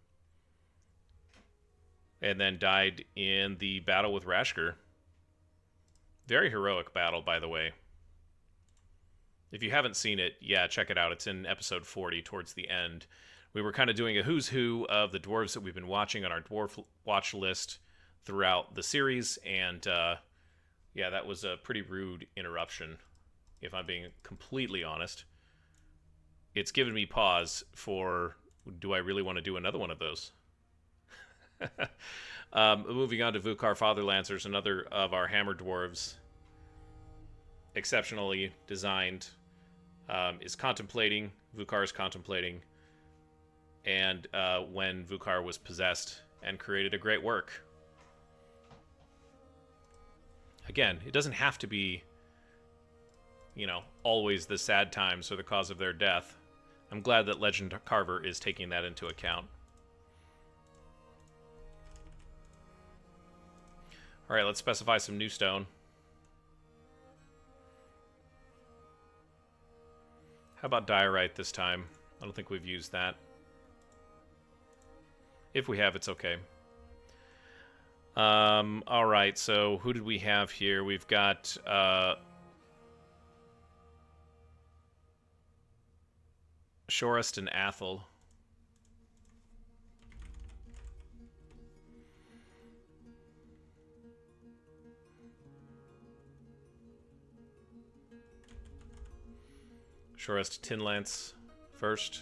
And then died in the battle with Rashker. Very heroic battle, by the way. If you haven't seen it, yeah, check it out. It's in episode 40 towards the end. We were kind of doing a who's who of the dwarves that we've been watching on our dwarf watch list throughout the series. And yeah, that was a pretty rude interruption, if I'm being completely honest. It's given me pause for, do I really want to do another one of those? Moving on to Vukar Father Lancers, another of our hammer dwarves. Exceptionally designed is contemplating. Vukar is contemplating. And when Vukar was possessed and created a great work. Again, it doesn't have to be, you know, always the sad times or the cause of their death. I'm glad that Legend Carver is taking that into account. Alright, let's specify some new stone. How about diorite this time? I don't think we've used that. If we have, it's okay. Alright, so who did we have here? We've got, Shorest and Athel. Shorest Tinlance first.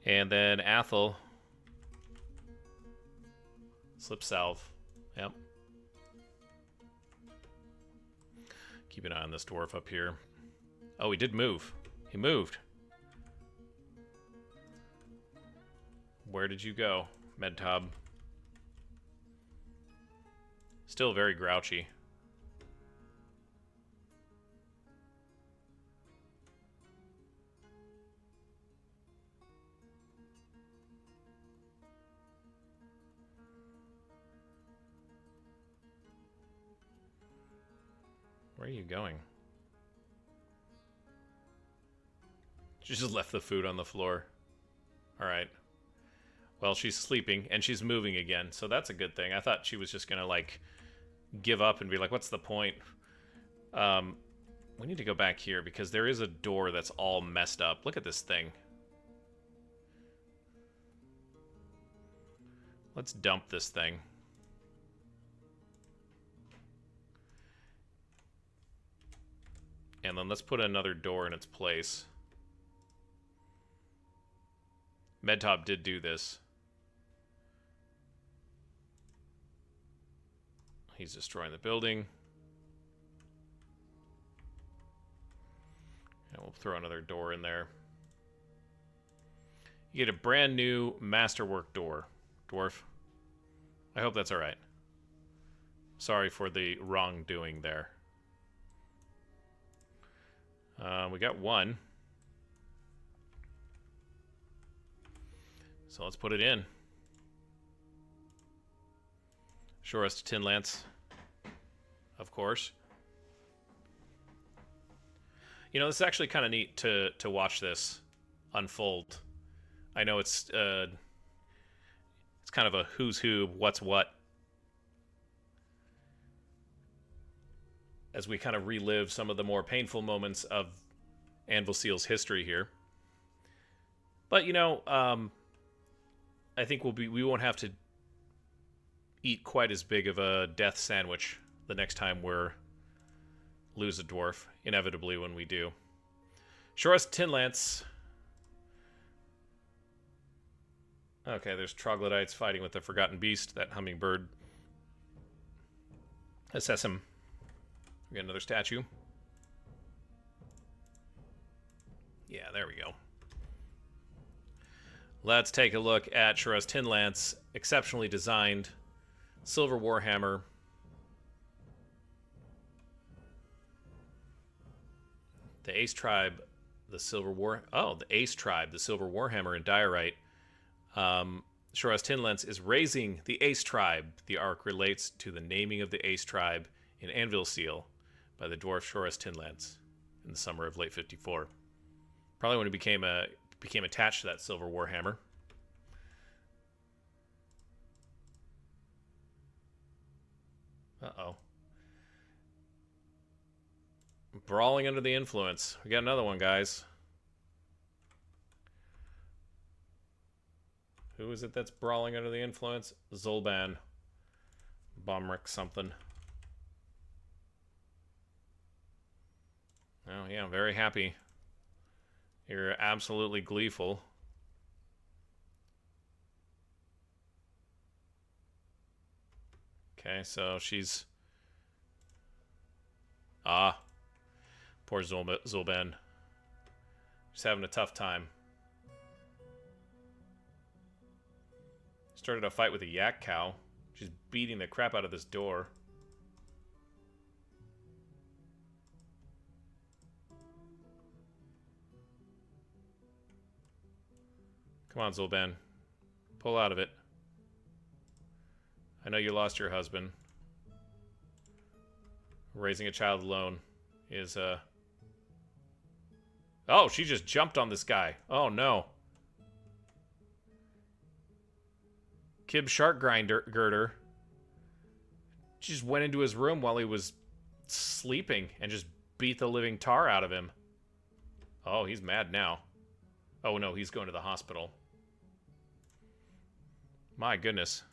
And then Athel. Slip salve. Yep. Keep an eye on this dwarf up here. Oh, he did move. He moved. Where did you go, Medtob? Still very grouchy. Where are you going? She just left the food on the floor. Alright. Well, she's sleeping, and she's moving again, so that's a good thing. I thought she was just gonna, like, give up and be like, what's the point? We need to go back here, because there is a door that's all messed up. Look at this thing. Let's dump this thing. And then let's put another door in its place. Medtob did do this. He's destroying the building. And we'll throw another door in there. You get a brand new masterwork door, Dwarf. I hope that's alright. Sorry for the wrongdoing there. We got one. So let's put it in. Shorest Tinlance, of course. You know, this is actually kind of neat to watch this unfold. I know it's kind of a who's who, what's what, as we kind of relive some of the more painful moments of Anvilseal's history here. But you know, I think we won't have to eat quite as big of a death sandwich the next time we're lose a dwarf, inevitably when we do. Shorest Tinlance. Okay, there's troglodytes fighting with the Forgotten Beast, that hummingbird. Assess him. We got another statue. Yeah, there we go. Let's take a look at Shorest Tinlance. Exceptionally designed. Silver Warhammer. The Ace Tribe, the Silver War... Oh, the Ace Tribe, the Silver Warhammer and Diorite. Shorest Tinlance is raising the Ace Tribe. The arc relates to the naming of the Ace Tribe in Anvilseal by the dwarf Shorest Tinlance in the summer of late 54. Probably when he became attached to that Silver Warhammer. Uh-oh. Brawling under the influence. We got another one, guys. Who is it that's brawling under the influence? Zolban. Bomrick something. Oh, yeah, I'm very happy. You're absolutely gleeful. Okay, so she's Ah, poor Zulben. Just having a tough time. Started a fight with a yak cow. She's beating the crap out of this door. Come on, Zulben. Pull out of it. I know you lost your husband. Raising a child alone is, Oh, she just jumped on this guy. Oh, no. Kib Shark Girder. She just went into his room while he was sleeping and just beat the living tar out of him. Oh, he's mad now. Oh, no, he's going to the hospital. My goodness.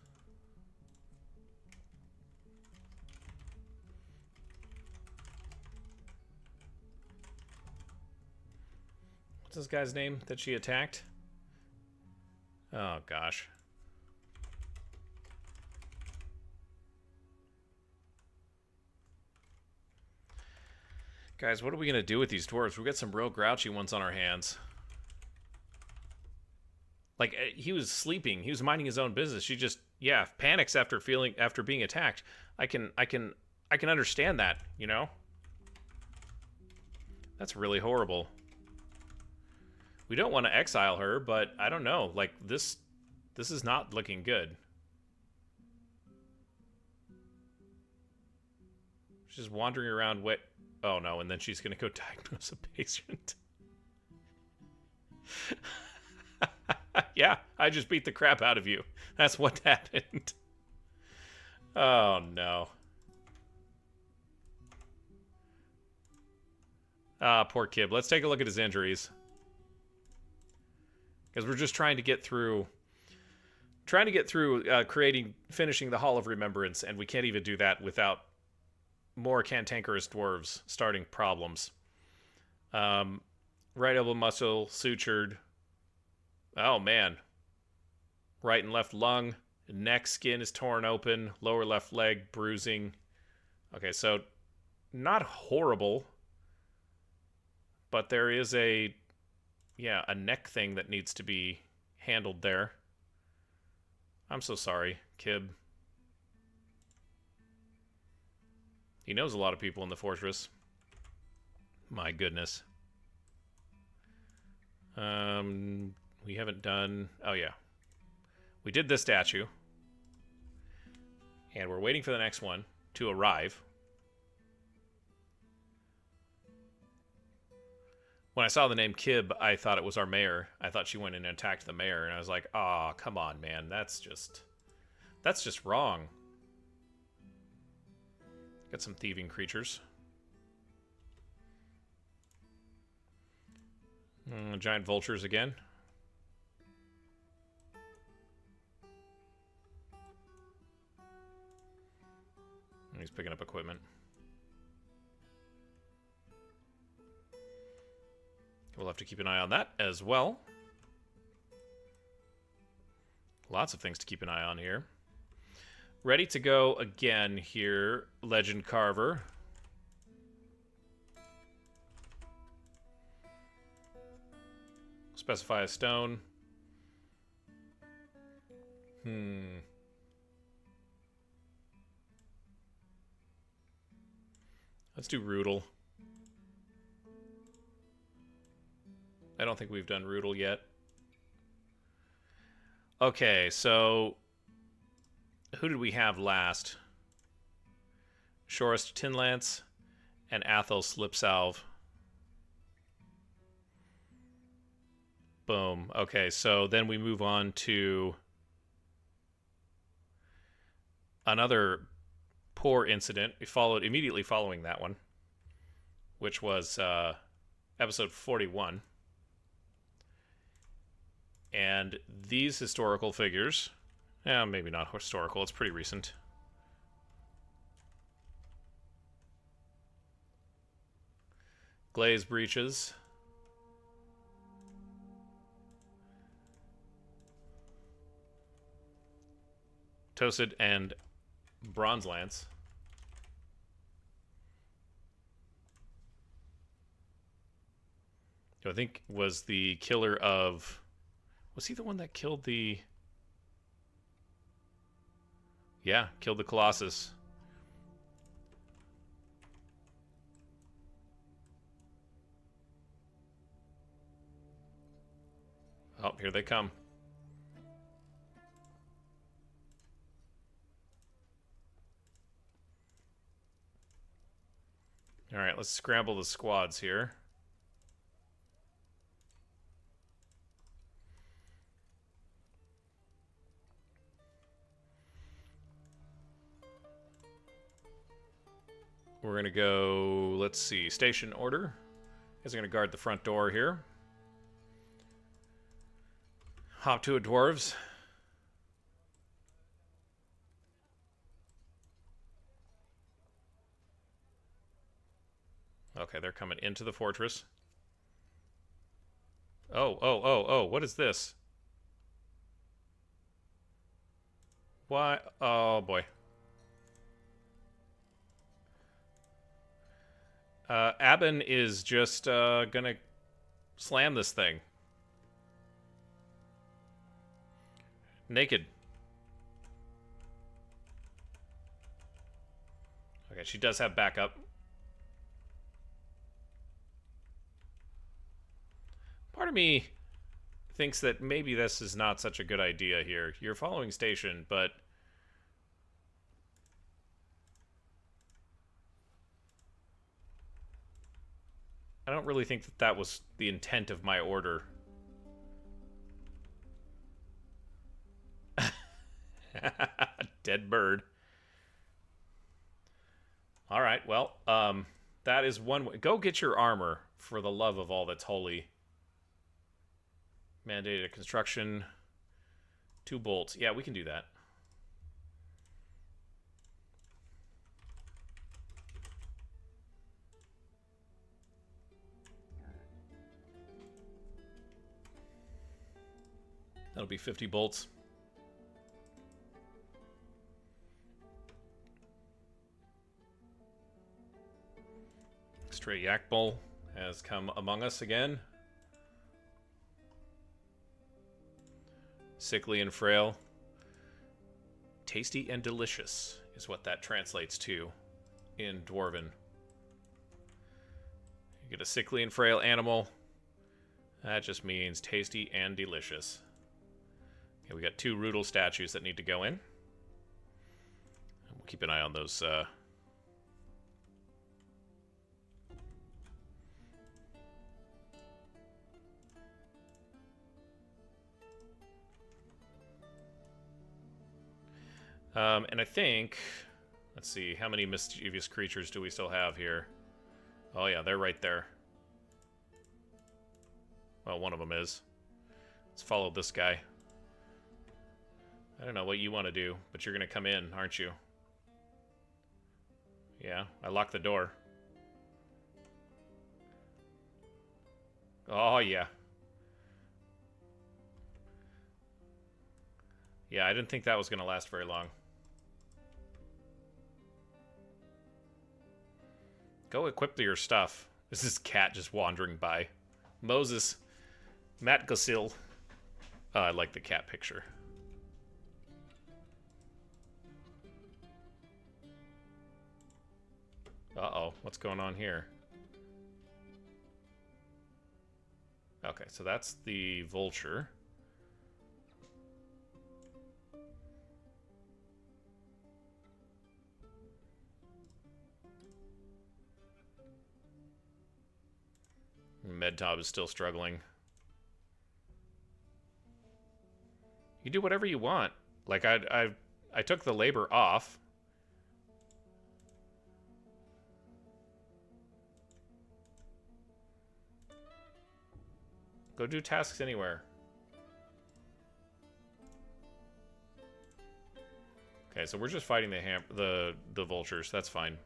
What's this guy's name that she attacked? Oh, gosh. Guys, what are we going to do with these dwarves? We've got some real grouchy ones on our hands. Like, he was sleeping. He was minding his own business. She just, yeah, panics after being attacked. I can understand that, you know? That's really horrible. We don't want to exile her, but I don't know. Like, this is not looking good. She's wandering around. Oh, no, and then she's going to go diagnose a patient. Yeah, I just beat the crap out of you. That's what happened. Oh, no. Ah, poor Kib. Let's take a look at his injuries. Because we're just trying to get through... finishing the Hall of Remembrance, and we can't even do that without more cantankerous dwarves starting problems. Right elbow muscle sutured. Oh, man. Right and left lung. Neck skin is torn open. Lower left leg bruising. Okay, so not horrible. But there is a neck thing that needs to be handled there. I'm so sorry, Kib. He knows a lot of people in the fortress. My goodness. We haven't done... Oh, yeah. We did this statue. And we're waiting for the next one to arrive. When I saw the name Kib, I thought it was our mayor. I thought she went in and attacked the mayor, and I was like, "Ah, oh, come on, man. That's just wrong." Got some thieving creatures. Giant vultures again. He's picking up equipment. We'll have to keep an eye on that as well. Lots of things to keep an eye on here. Ready to go again here, Legend Carver. Specify a stone. Let's do Rudel. I don't think we've done Rudel yet. Okay, so who did we have last? Shorist Tinlance and Athel Slipsalve. Boom. Okay, so then we move on to another poor incident. We followed immediately following that one, which was episode 41. And these historical figures, maybe not historical, it's pretty recent. Glaze breeches. Toasted and bronze lance. who I think was the killer of... Was he the one that killed the... Yeah, killed the Colossus. Oh, here they come. Alright, let's scramble the squads here. We're going to go, let's see, station order. Guys are going to guard the front door here. Hop to a dwarves. Okay, they're coming into the fortress. Oh, what is this? Why? Oh, boy. Aben is just gonna slam this thing. Naked. Okay, she does have backup. Part of me thinks that maybe this is not such a good idea here. You're following station, but... I don't really think that that was the intent of my order. Dead bird. Alright, well, that is one way. Go get your armor, for the love of all that's holy. Mandated construction. 2 bolts. Yeah, we can do that. That'll be 50 bolts. Stray Yak Bull has come among us again. Sickly and frail. Tasty and delicious is what that translates to in Dwarven. You get a sickly and frail animal. That just means tasty and delicious. Okay, we got 2 Rudel statues that need to go in. We'll keep an eye on those. And I think, let's see, how many mischievous creatures do we still have here? Oh yeah, they're right there. Well, one of them is. Let's follow this guy. I don't know what you want to do, but you're going to come in, aren't you? Yeah, I locked the door. Oh, yeah. Yeah, I didn't think that was going to last very long. Go equip your stuff. This is cat just wandering by. Moses. Matt Gasil. Oh, I like the cat picture. Uh-oh, what's going on here? Okay, so that's the vulture. Medtob is still struggling. You do whatever you want. Like, I took the labor off. Go do tasks anywhere. Okay, so we're just fighting the vultures. That's fine.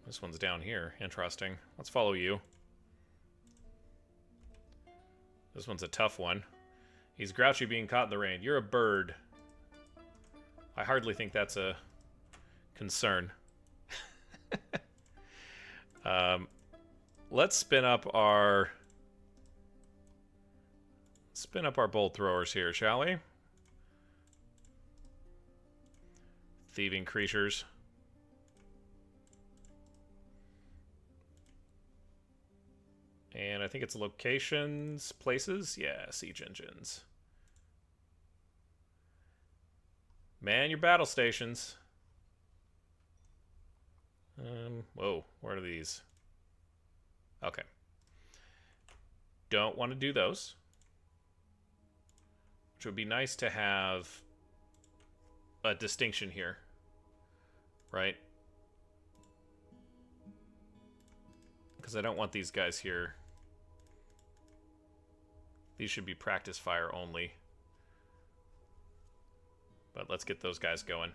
This one's down here. Interesting. Let's follow you. This one's a tough one. He's grouchy being caught in the rain. You're a bird. I hardly think that's a concern. Let's spin up our bolt throwers here, shall we? Thieving creatures. And I think it's locations, places. Yeah, siege engines. Man your battle stations. Whoa, where are these? Okay. Don't want to do those. Which would be nice to have a distinction here. Right? Because I don't want these guys here. These should be practice fire only. But let's get those guys going.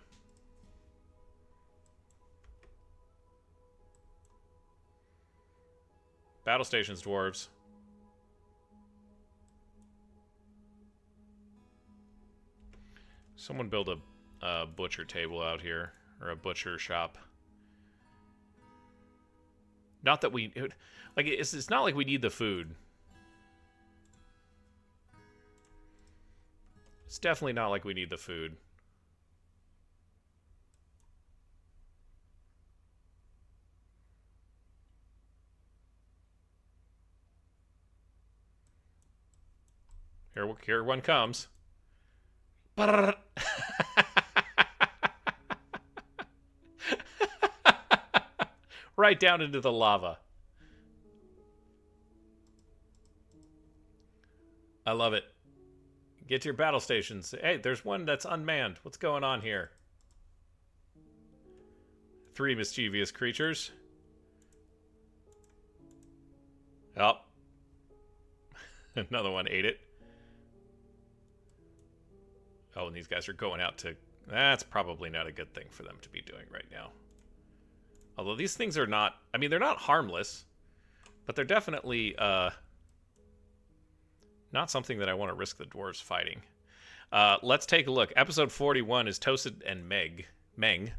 Battle stations, dwarves. Someone build a butcher table out here. Or a butcher shop. Not that we... Like, it's not like we need the food. It's definitely not like we need the food. Here one comes. Right down into the lava. I love it. Get to your battle stations. Hey, there's one that's unmanned. What's going on here? 3 mischievous creatures. Oh. Another one ate it. Oh, and these guys are going out to... That's probably not a good thing for them to be doing right now. Although these things are not... I mean, they're not harmless. But they're definitely... not something that I want to risk the dwarves fighting. Let's take a look. Episode 41 is Toasted and Meng.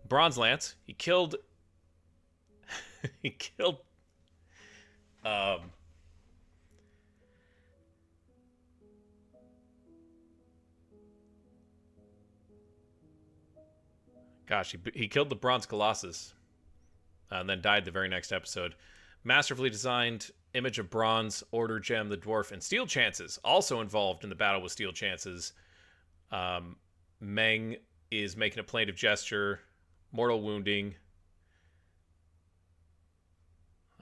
Bronze Lance. He killed... he killed... Gosh, he killed the Bronze Colossus. And then died the very next episode. Masterfully designed image of bronze, order gem, the dwarf, and steel chances. Also involved in the battle with steel chances. Meng is making a plaintive gesture. Mortal wounding.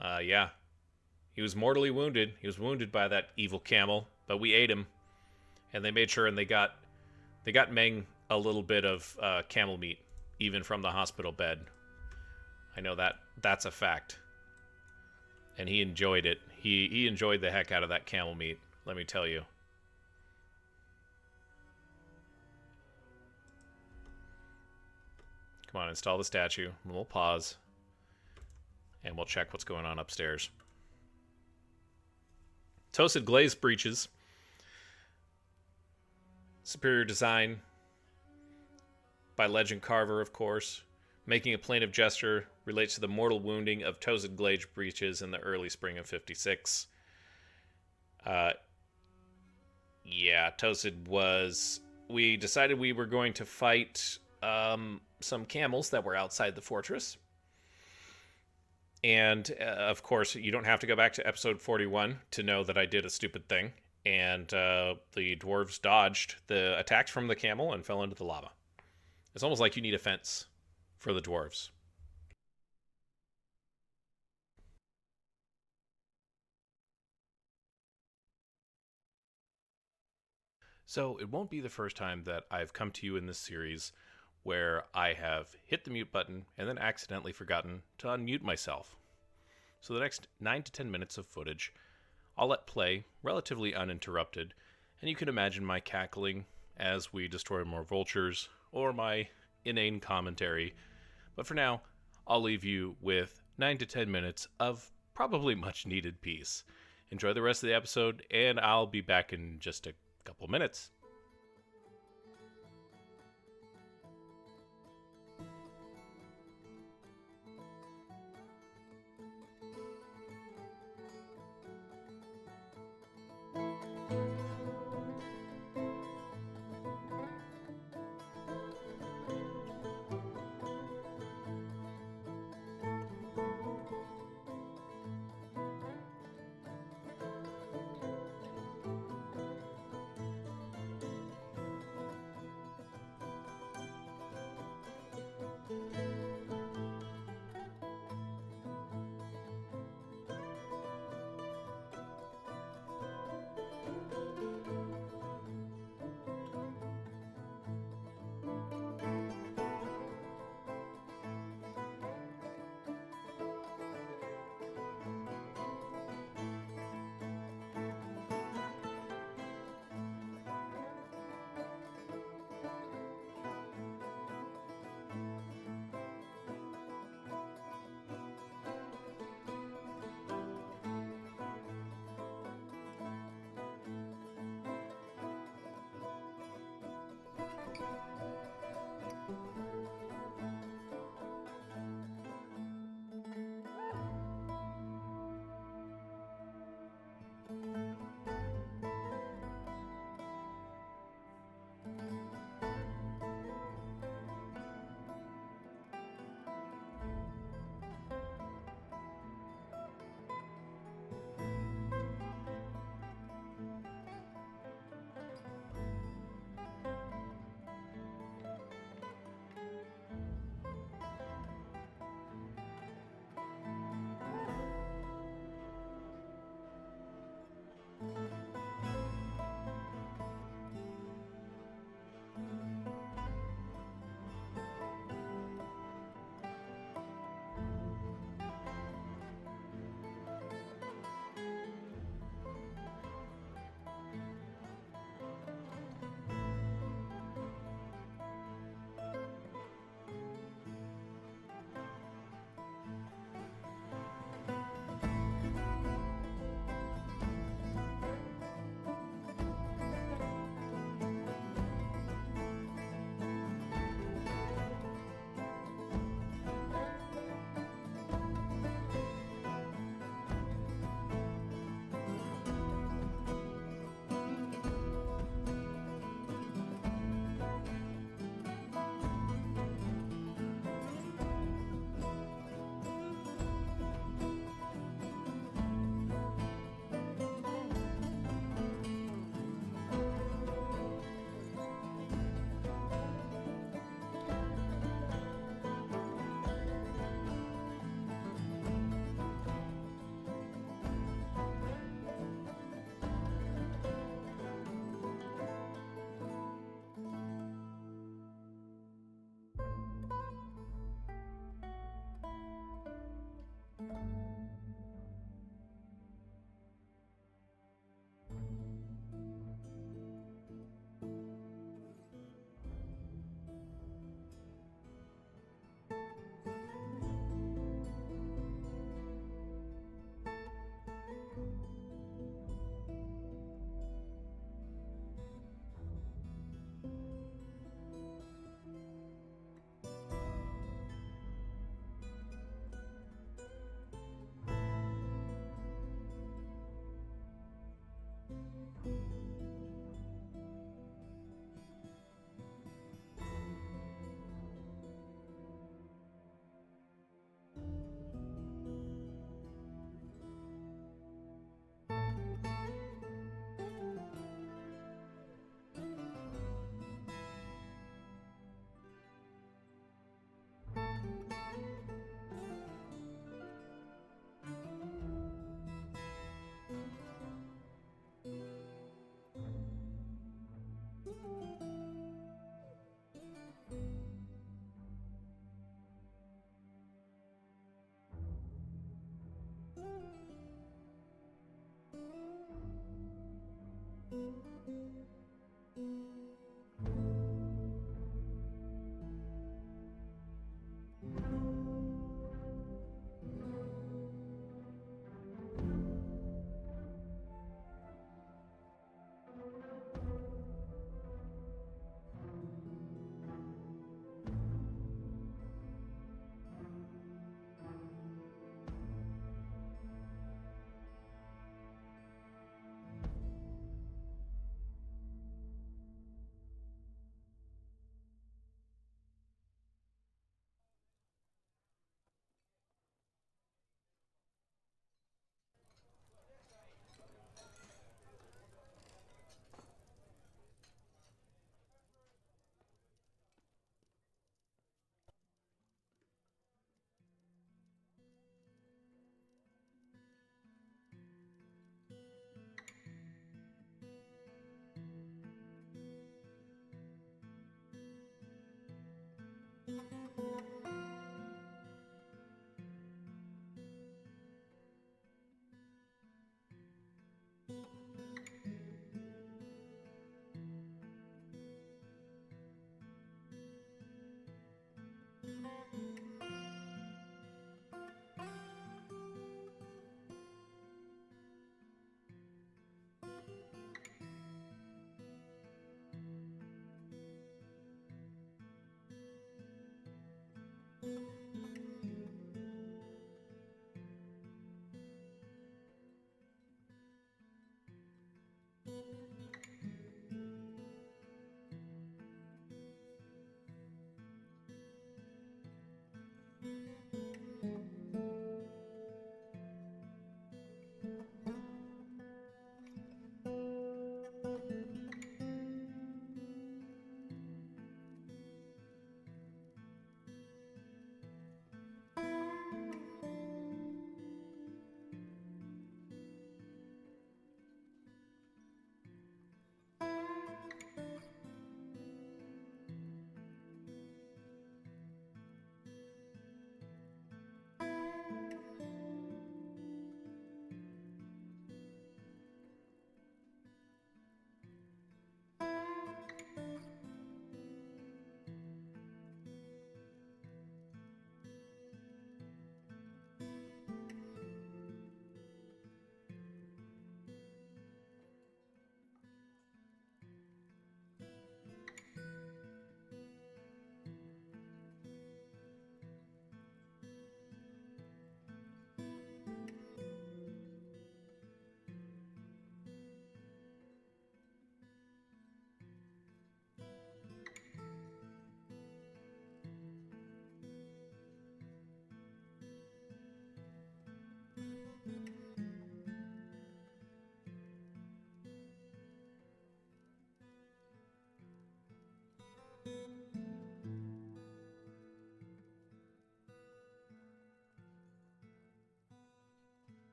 Yeah. He was mortally wounded. He was wounded by that evil camel. But we ate him. And they made sure and they got Meng a little bit of camel meat. Even from the hospital bed. I know that's a fact. And he enjoyed it. He enjoyed the heck out of that camel meat, let me tell you. Come on, install the statue. We'll pause. And we'll check what's going on upstairs. Toasted glaze breeches. Superior design. By Legend Carver, of course. Making a plaintive gesture relates to the mortal wounding of Toasted Glaze breeches in the early spring of 56. Yeah, Toasted was... We decided we were going to fight some camels that were outside the fortress. And, of course, you don't have to go back to episode 41 to know that I did a stupid thing. And the dwarves dodged the attacks from the camel and fell into the lava. It's almost like you need a fence for the dwarves. So it won't be the first time that I've come to you in this series where I have hit the mute button and then accidentally forgotten to unmute myself. So the next 9 to 10 minutes of footage, I'll let play relatively uninterrupted, and you can imagine my cackling as we destroy more vultures, or my inane commentary. But for now, I'll leave you with 9 to 10 minutes of probably much needed peace. Enjoy the rest of the episode, and I'll be back in just a couple minutes.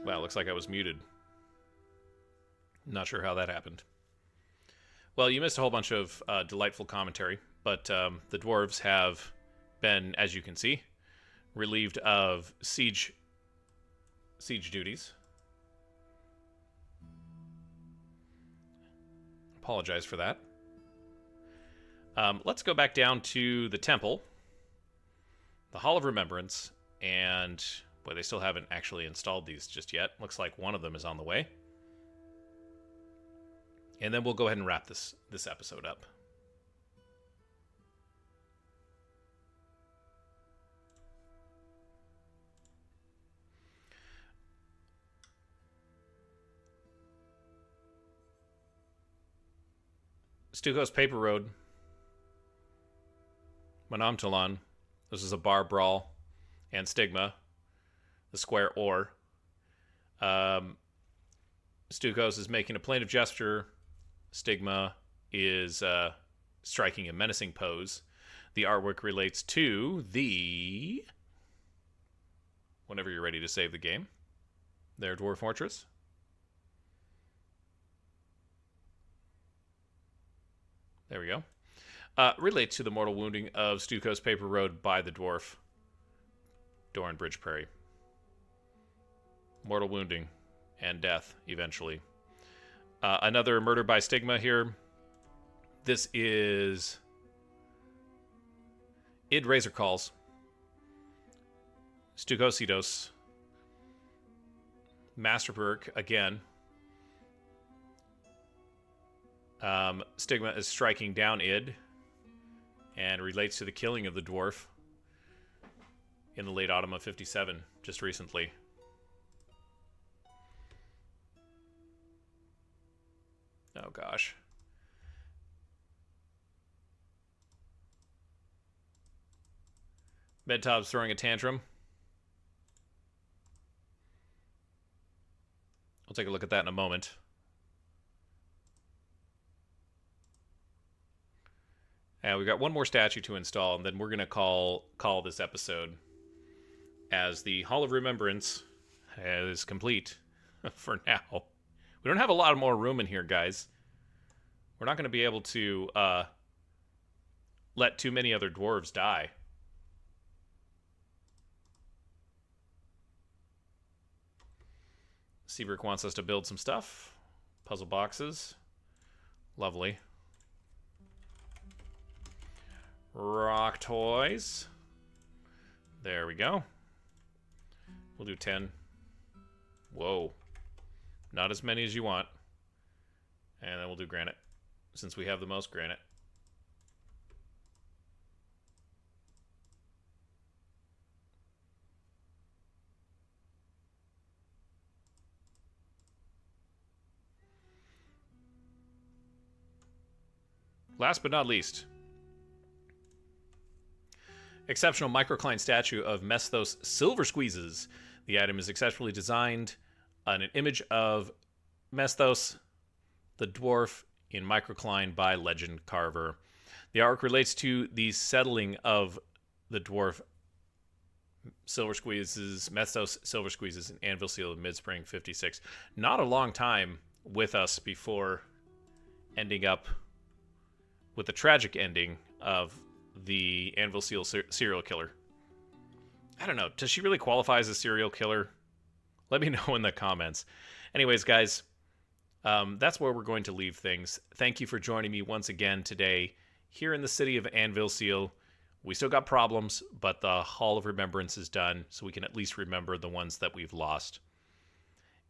Wow, looks like I was muted. Not sure how that happened. Well, you missed a whole bunch of delightful commentary, but the dwarves have been, as you can see, relieved of siege duties. Apologize for that. Let's go back down to the temple, the Hall of Remembrance, and boy, they still haven't actually installed these just yet. Looks like one of them is on the way. And then we'll go ahead and wrap this episode up. Stukos Paper Road. Manamtalon. This is a bar brawl. And Stigma. The square or. Stukos is making a plaintive gesture. Stigma is striking a menacing pose. The artwork relates to the... Whenever you're ready to save the game. There, Dwarf Fortress. There we go. Relates to the mortal wounding of Stukos Paper Road by the dwarf. Doran Bridge Prairie. Mortal wounding and death, eventually. Another murder by Stigma here. This is Id Razor Calls. Stukosidos. Masterwork again. Stigma is striking down Id and relates to the killing of the dwarf in the late autumn of 57, just recently. Oh gosh. Medtob's throwing a tantrum. We'll take a look at that in a moment. And we've got one more statue to install, and then we're going to call this episode as the Hall of Remembrance is complete for now. We don't have a lot more room in here, guys. We're not going to be able to let too many other dwarves die. Seabrook wants us to build some stuff. Puzzle boxes. Lovely. Rock toys. There we go. We'll do 10. Whoa. Not as many as you want. And then we'll do granite, since we have the most granite. Last but not least, exceptional microcline statue of Mesthos Silver Squeezes. The item is exceptionally designed on an image of Mesthos, the dwarf, in microcline by legend carver. The artwork relates to the settling of the dwarf Silver Squeezes, Mesthos Silver Squeezes in Anvilseal in mid-spring 56. Not a long time with us before ending up with the tragic ending of the Anvilseal serial killer. I don't know. Does she really qualify as a serial killer? Let me know in the comments. Anyways, guys, that's where we're going to leave things. Thank you for joining me once again today here in the city of Anvilseal. We still got problems, but the Hall of Remembrance is done, so we can at least remember the ones that we've lost.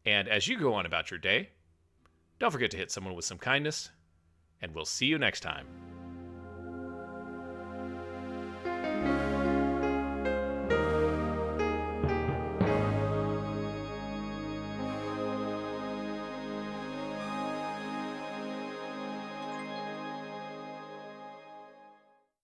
And as you go on about your day, don't forget to hit someone with some kindness, and we'll see you next time.